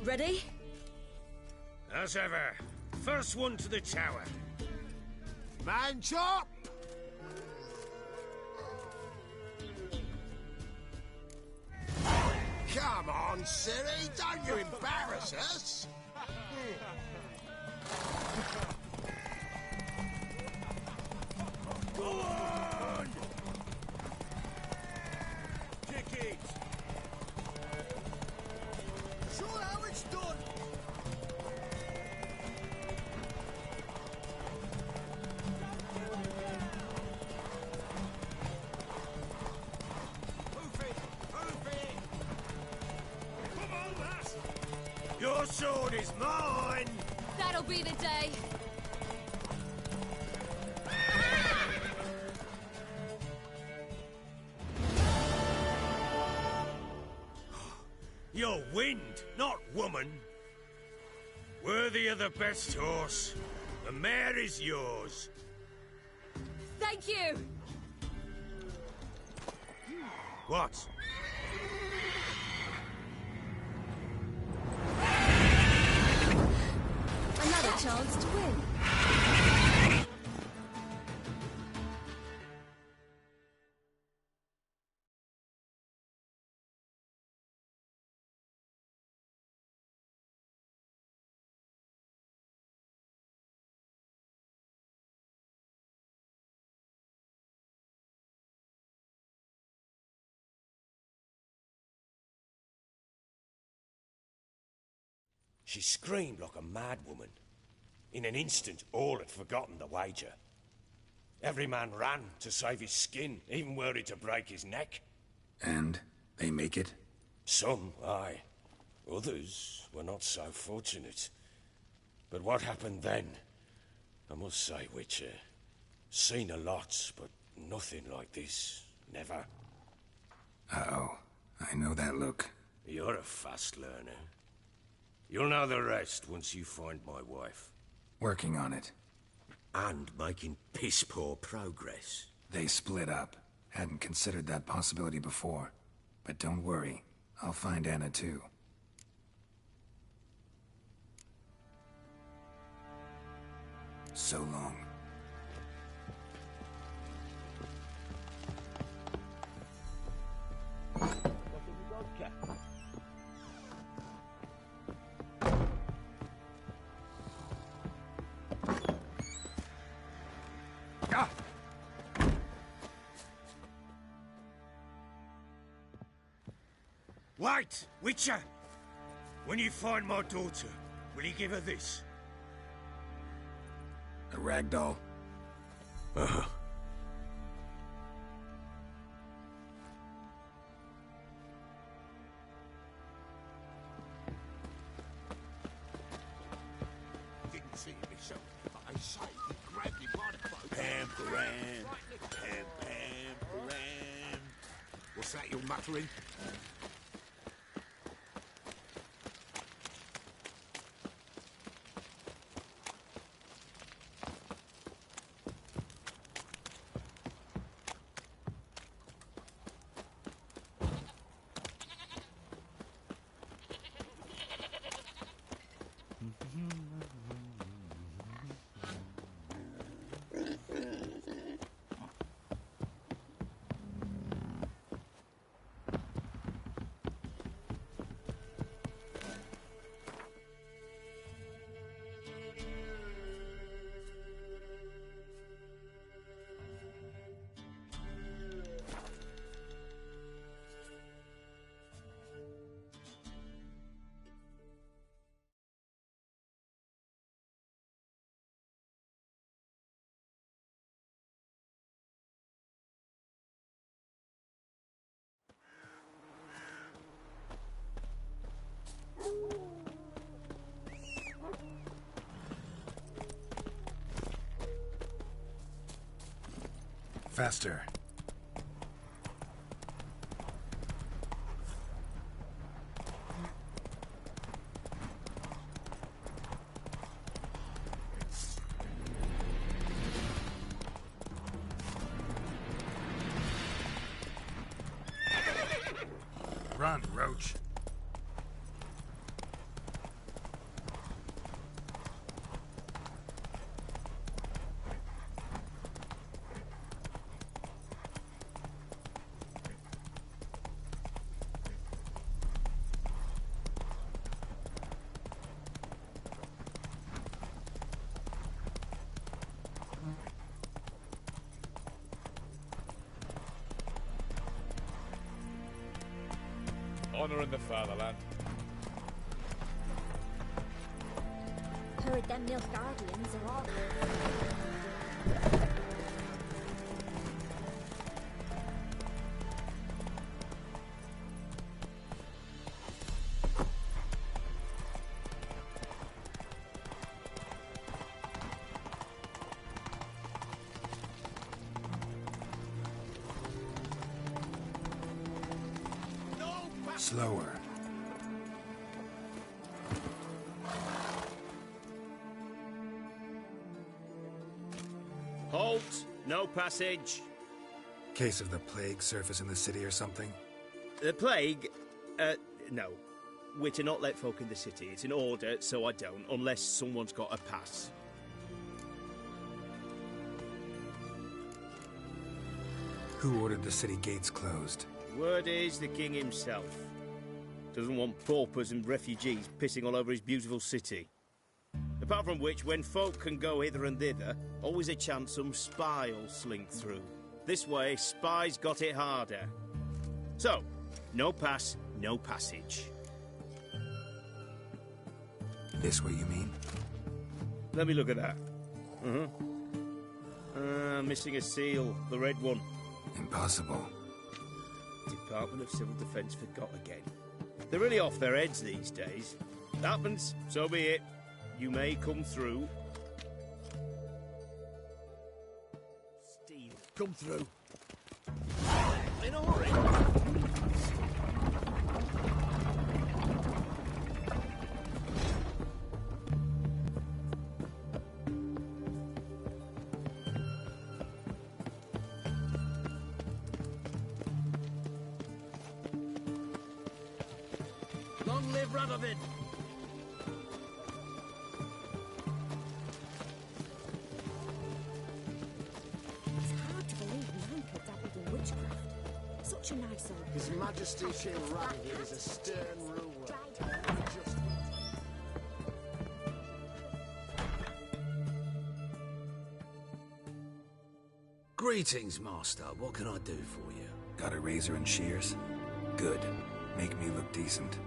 Ready? As ever, first one to the tower. Man chop! Come on, Ciri, don't you embarrass us! Go on! Kick it! Show how it's done! Move it! Move it! Come on, lass! Your sword is mine! That'll be the day. You're wind, not woman. Worthy of the best horse. The mare is yours. Thank you. What? Another chance to win. She screamed like a mad woman. In an instant, all had forgotten the wager. Every man ran to save his skin, even were it to break his neck. And they make it? Some, aye. Others were not so fortunate. But what happened then? I must say, Witcher, seen a lot, but nothing like this. Never. Uh-oh. I know that look. You're a fast learner. You'll know the rest once you find my wife. Working on it. And making piss-poor progress. They split up. Hadn't considered that possibility before. But don't worry. I'll find Anna too. So long. Wait, Witcher! When you find my daughter, will you give her this? A ragdoll? Uh-huh. Didn't see me, so I say. Pam-param, pam-pam-param. What's that you're muttering? Faster. Run, Roach. Honouring the fatherland. Heard them Nilfgaardians are all... Slower. Halt! No passage. Case of the plague surface in the city or something? The plague? No. We're to not let folk in the city. It's an order, so I don't, unless someone's got a pass. Who ordered the city gates closed? Word is the king himself. Doesn't want paupers and refugees pissing all over his beautiful city. Apart from which, when folk can go hither and thither, always a chance some spy'll slink through. This way, spies got it harder. So, no pass, no passage. This way, you mean? Let me look at that. Missing a seal, the red one. Impossible. Department of Civil Defence forgot again. They're really off their heads these days. Happens, so be it. You may come through. Steve, come through. In a hurry. Long live Radovid! It's hard to believe Manka dabbled in witchcraft. Such a nice old... His Majesty King Radovid is a stern ruler. Just... Greetings, Master. What can I do for you? Got a razor and shears? Good. Make me look decent.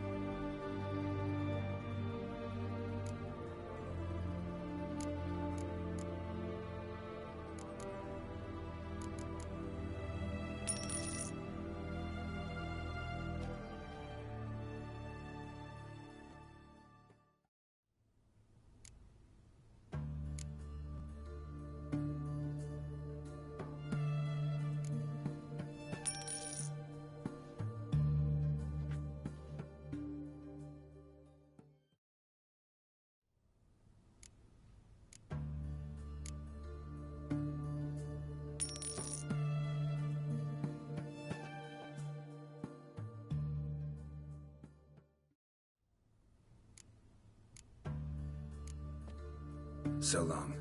So long.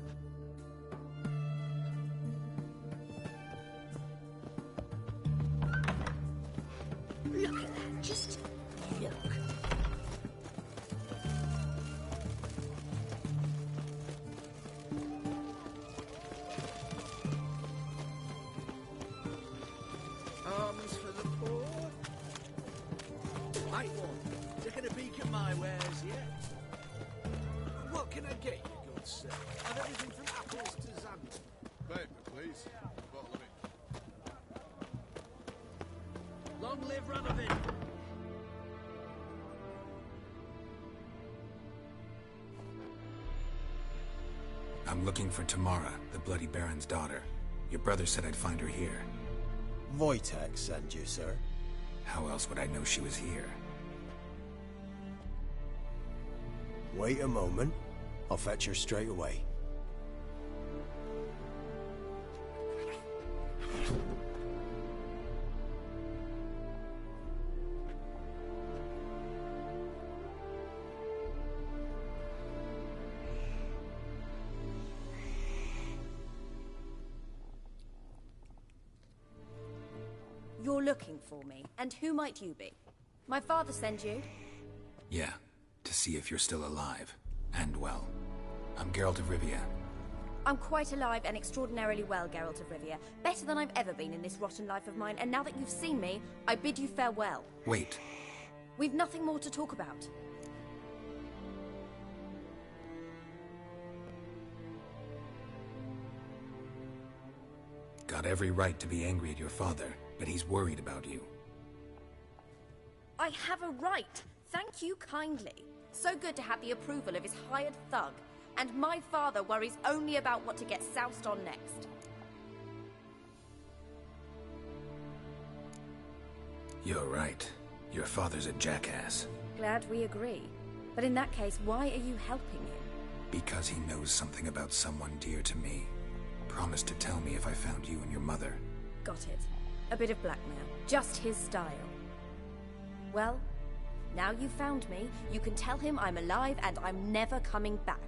Look at that, just look. Arms for the poor. Right one. Taking a peek at my wares yet? What can I get you, good sir? I've everything from apples to xanthan. Paper, please. A bottle of it. Long live Radovid! I'm looking for Tamara, the Bloody Baron's daughter. Your brother said I'd find her here. Wojtek sent you, sir. How else would I know she was here? Wait a moment. I'll fetch her straight away. You're looking for me, and who might you be? My father sent you? Yeah, to see if you're still alive. And well. I'm Geralt of Rivia. I'm quite alive and extraordinarily well, Geralt of Rivia. Better than I've ever been in this rotten life of mine, and now that you've seen me, I bid you farewell. Wait. We've nothing more to talk about. Got every right to be angry at your father, but he's worried about you. I have a right. Thank you kindly. So good to have the approval of his hired thug. And my father worries only about what to get soused on next. You're right. Your father's a jackass. Glad we agree. But in that case, why are you helping him? Because he knows something about someone dear to me. Promised to tell me if I found you and your mother. Got it. A bit of blackmail. Just his style. Well, now you've found me, you can tell him I'm alive and I'm never coming back.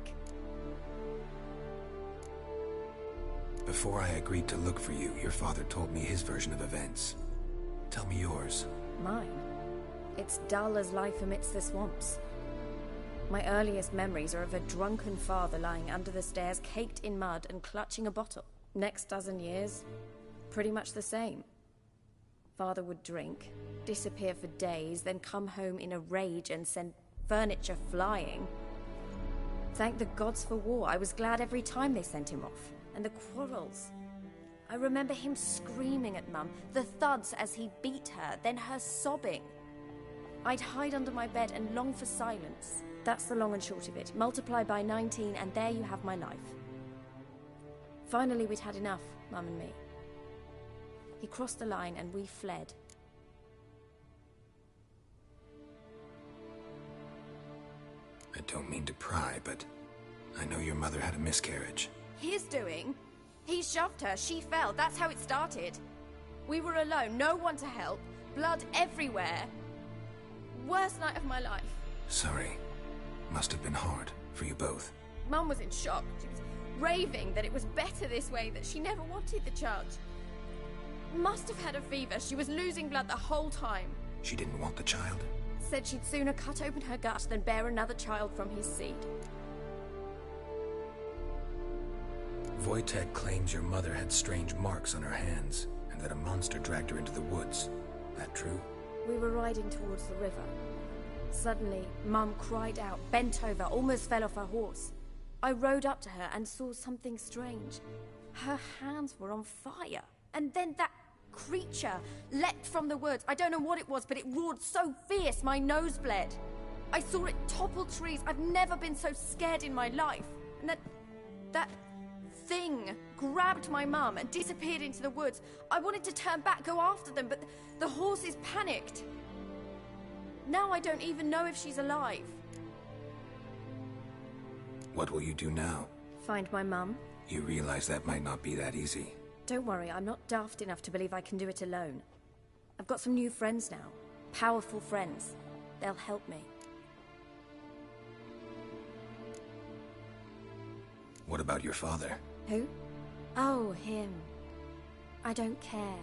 Before I agreed to look for you, your father told me his version of events. Tell me yours. Mine? It's dull as life amidst the swamps. My earliest memories are of a drunken father lying under the stairs, caked in mud and clutching a bottle. Next dozen years, pretty much the same. Father would drink, disappear for days, then come home in a rage and send furniture flying. Thank the gods for war. I was glad every time they sent him off. And the quarrels. I remember him screaming at Mum, the thuds as he beat her, then her sobbing. I'd hide under my bed and long for silence. That's the long and short of it. Multiply by 19 and there you have my life. Finally we'd had enough, Mum and me. He crossed the line and we fled. I don't mean to pry, but I know your mother had a miscarriage. His doing? He shoved her, she fell, that's how it started. We were alone, no one to help, blood everywhere. Worst night of my life. Sorry. Must have been hard for you both. Mum was in shock. She was raving that it was better this way, that she never wanted the child. Must have had a fever. She was losing blood the whole time. She didn't want the child? Said she'd sooner cut open her gut than bear another child from his seed. Wojtek claims your mother had strange marks on her hands, and that a monster dragged her into the woods. That true? We were riding towards the river. Suddenly, Mum cried out, bent over, almost fell off her horse. I rode up to her and saw something strange. Her hands were on fire. And then that creature leapt from the woods. I don't know what it was, but it roared so fierce my nose bled. I saw it topple trees. I've never been so scared in my life. And that thing grabbed my mum and disappeared into the woods. I wanted to turn back, go after them, but the horses panicked. Now I don't even know if she's alive. What will you do now? Find my mum. You realize that might not be that easy. Don't worry, I'm not daft enough to believe I can do it alone. I've got some new friends now. Powerful friends. They'll help me. What about your father? Who? Oh, him. I don't care.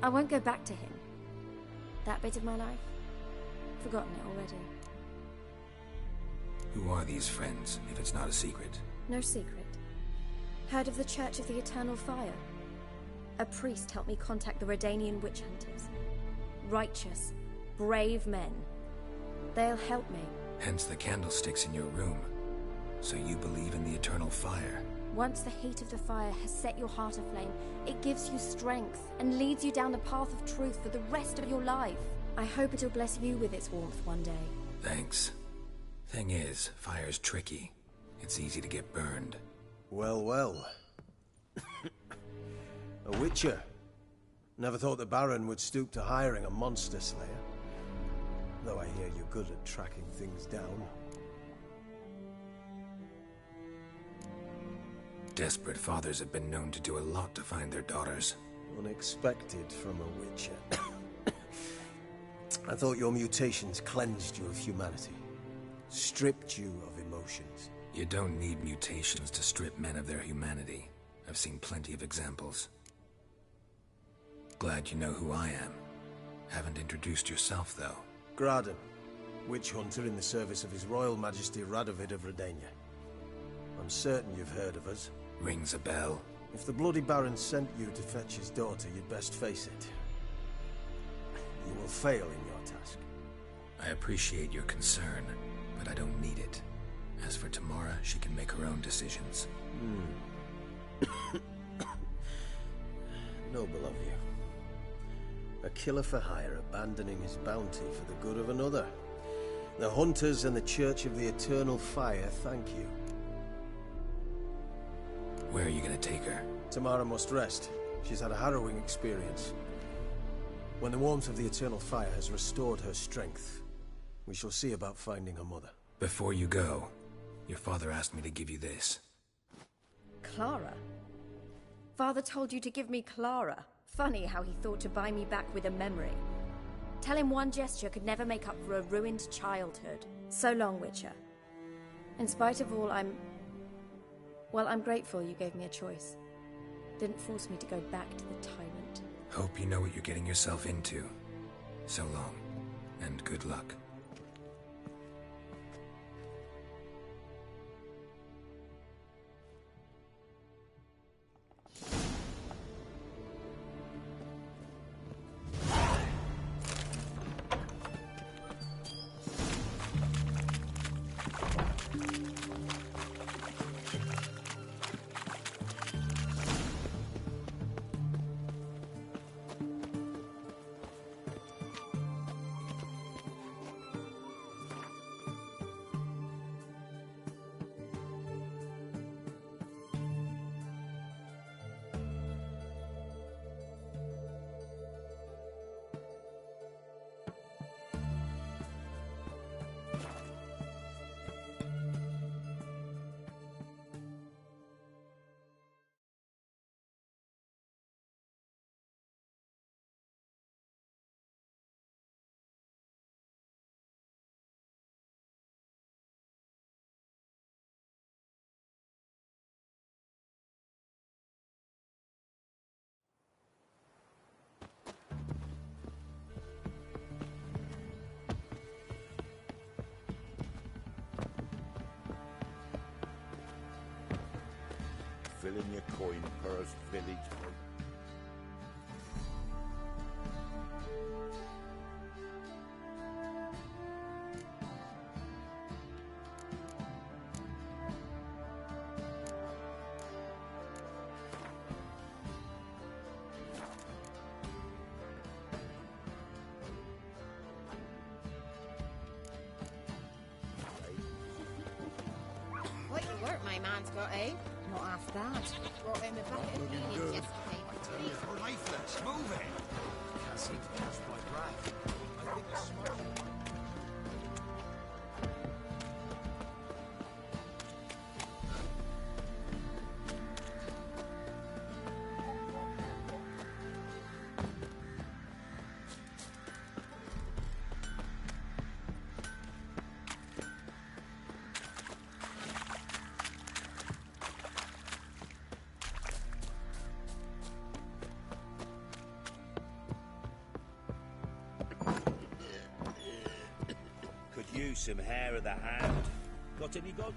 I won't go back to him. That bit of my life? Forgotten it already. Who are these friends, if it's not a secret? No secret. Heard of the Church of the Eternal Fire? A priest helped me contact the Redanian witch hunters. Righteous, brave men. They'll help me. Hence the candlesticks in your room. So you believe in the eternal fire? Once the heat of the fire has set your heart aflame, it gives you strength and leads you down the path of truth for the rest of your life. I hope it'll bless you with its warmth one day. Thanks. Thing is, fire's tricky. It's easy to get burned. Well, well. A witcher. Never thought the Baron would stoop to hiring a monster slayer. Though I hear you're good at tracking things down. Desperate fathers have been known to do a lot to find their daughters. Unexpected from a witcher. I thought your mutations cleansed you of humanity. Stripped you of emotions. You don't need mutations to strip men of their humanity. I've seen plenty of examples. Glad you know who I am. Haven't introduced yourself, though. Graden, witch hunter in the service of His Royal Majesty Radovid of Redania. I'm certain you've heard of us. Rings a bell. If the Bloody Baron sent you to fetch his daughter, you'd best face it. You will fail in your task. I appreciate your concern, but I don't need it. As for Tamara, she can make her own decisions. Noble of you. A killer for hire abandoning his bounty for the good of another. The Hunters and the Church of the Eternal Fire thank you. Where are you gonna take her? Tamara must rest. She's had a harrowing experience. When the warmth of the Eternal Fire has restored her strength, we shall see about finding her mother. Before you go, your father asked me to give you this. Clara? Father told you to give me Clara. Funny how he thought to buy me back with a memory. Tell him one gesture could never make up for a ruined childhood. So long, Witcher. In spite of all, I'm grateful you gave me a choice. Didn't force me to go back to the tyrant. Hope you know what you're getting yourself into. So long, and good luck. Fill in your coin purse, village. Quite the work my man's got, eh? Not half bad. Brought him a bucket of beans yesterday. You're lifeless. Move it. Can't seem to catch my breath. I think the smoke. you some hair of the hand. Got any gold?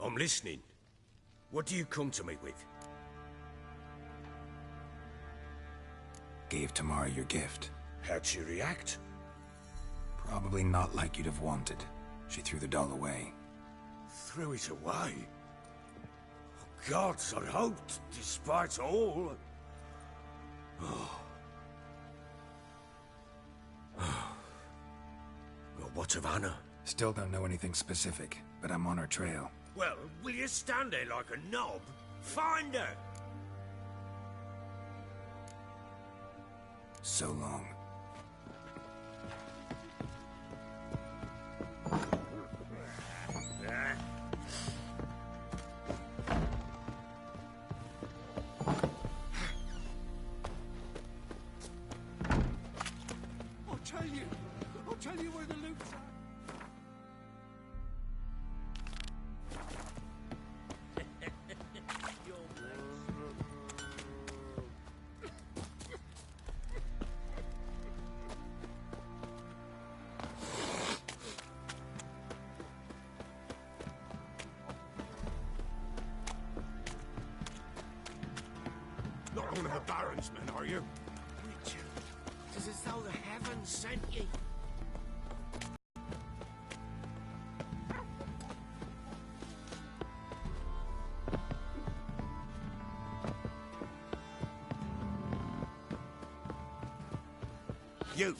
I'm listening. What do you come to me with? Gave Tamara your gift. How'd she react? Probably not like you'd have wanted. She threw the doll away. Threw it away? Oh, gods, I hoped, despite all... Oh, What of Anna? Still don't know anything specific, but I'm on her trail. Well, will you stand there like a knob? Find her! So long. I'll tell you where the loot's at. Not one of the Baron's men, are you? Richard, it's as though the heavens sent you. You!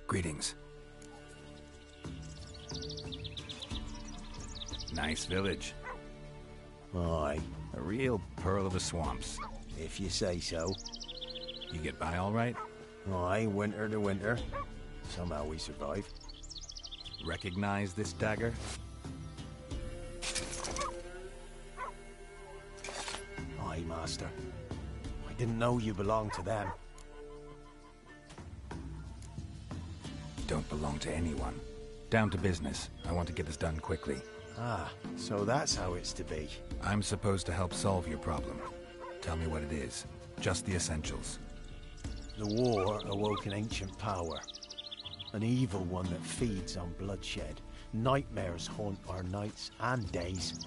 Greetings. Nice village. Aye. A real pearl of the swamps. If you say so. You get by all right? Aye, winter to winter. Somehow we survive. Recognize this dagger? Aye, Master. I didn't know you belonged to them. Don't belong to anyone. Down to business. I want to get this done quickly. Ah, so that's how it's to be. I'm supposed to help solve your problem. Tell me what it is. Just the essentials. The war awoke an ancient power. An evil one that feeds on bloodshed. Nightmares haunt our nights and days.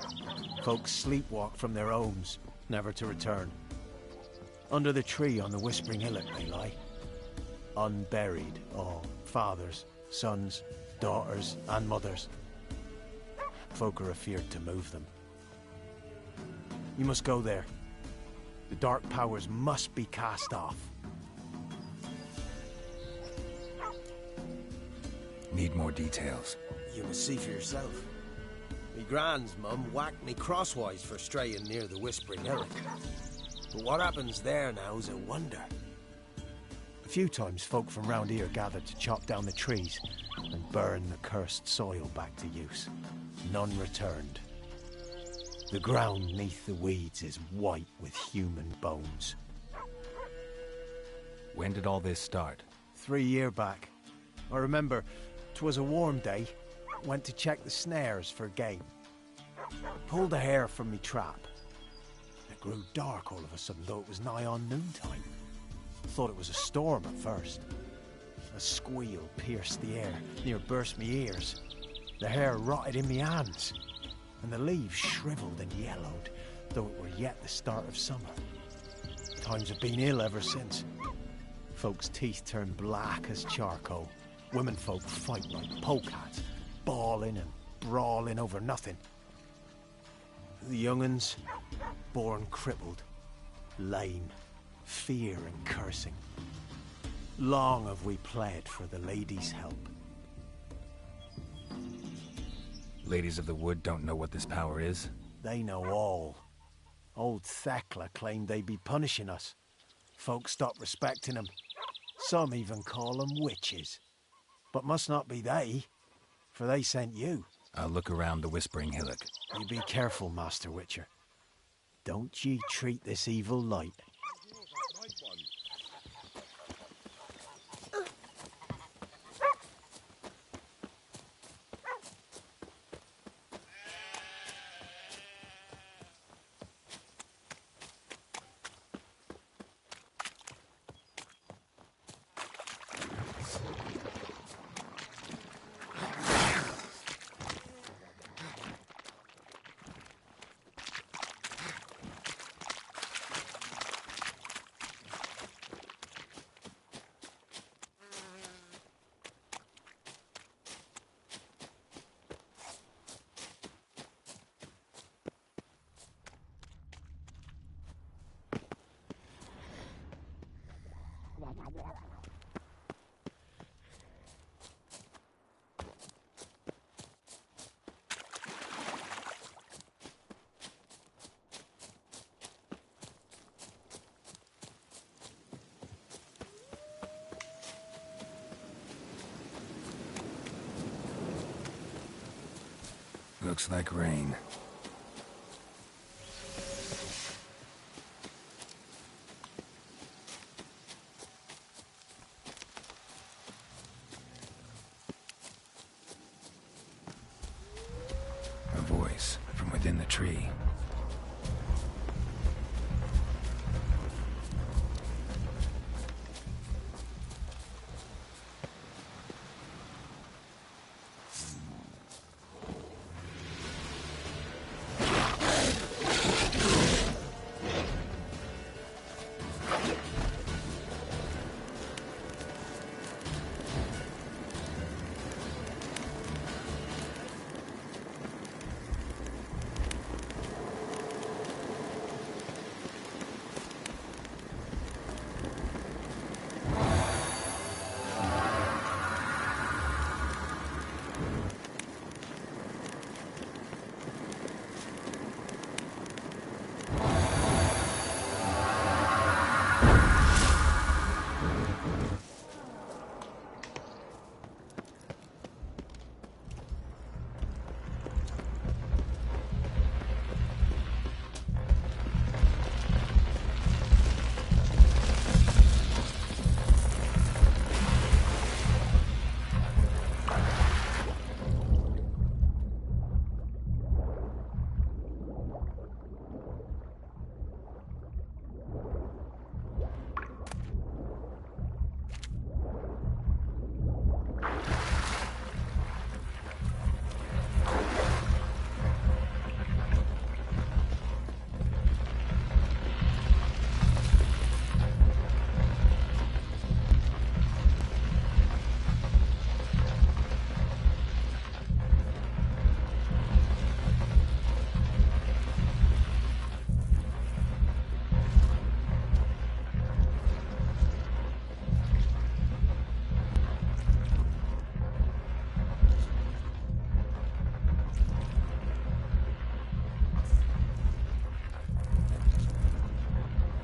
Folks sleepwalk from their homes, never to return. Under the tree on the Whispering Hillock they lie. Unburied, all. Fathers, sons, daughters, and mothers. Folk are afeard to move them. You must go there. The dark powers must be cast off. Need more details. You must see for yourself. Me grand's mum whacked me crosswise for straying near the Whispering Hillock. But what happens there now is a wonder. A few times folk from round here gathered to chop down the trees and burn the cursed soil back to use. None returned. The ground neath the weeds is white with human bones. When did all this start? 3 year back. I remember 'twas a warm day. Went to check the snares for game. Pulled a hare from me trap. It grew dark all of a sudden, though it was nigh on noontime. Thought it was a storm at first. A squeal pierced the air, near burst me ears. The hare rotted in me hands, and the leaves shriveled and yellowed, though it were yet the start of summer. Times have been ill ever since. Folks' teeth turn black as charcoal. Women folk fight like polecats, bawling and brawling over nothing. The young'uns, born crippled, lame, fear and cursing. Long have we pled for the ladies' help. Ladies of the Wood don't know what this power is? They know all. Old Thekla claimed they'd be punishing us. Folks stopped respecting them. Some even call them witches. But must not be they, for they sent you. I'll look around the Whispering Hillock. You be careful, Master Witcher. Don't ye treat this evil light. Looks like rain. A voice from within the tree.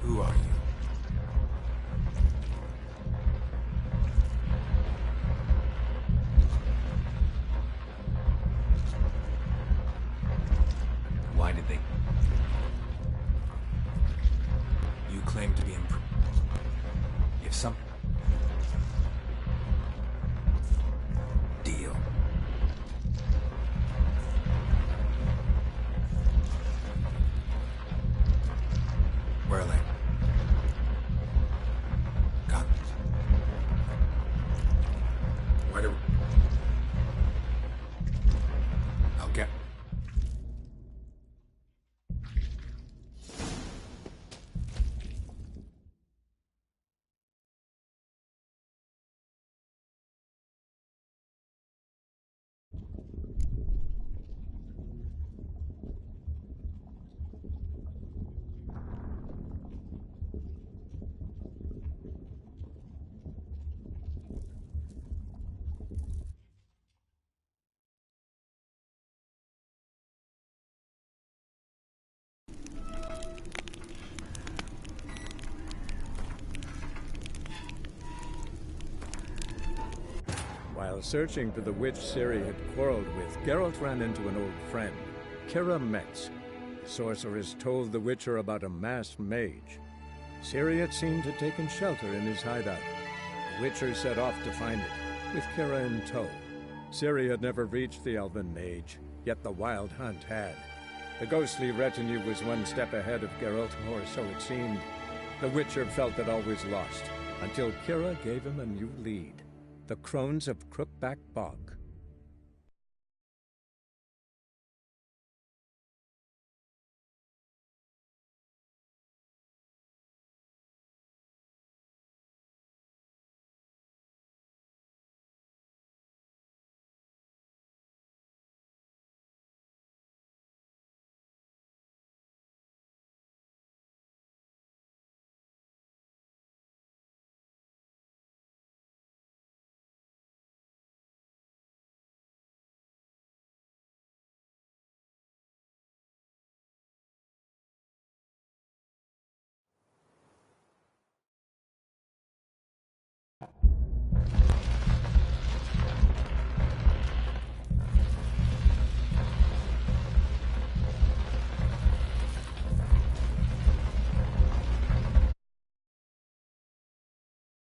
Who are you? Why did they... You claim to be in... If some... Deal. Where are they? God. Why do... I'll get... While searching for the witch Ciri had quarreled with, Geralt ran into an old friend, Kira Metz. The sorceress told the Witcher about a masked mage. Ciri, it seemed, had taken shelter in his hideout. The Witcher set off to find it, with Kira in tow. Ciri had never reached the elven mage, yet the Wild Hunt had. The ghostly retinue was one step ahead of Geralt, or so it seemed. The Witcher felt that all was lost, until Kira gave him a new lead. The Crones of Crookback Bog.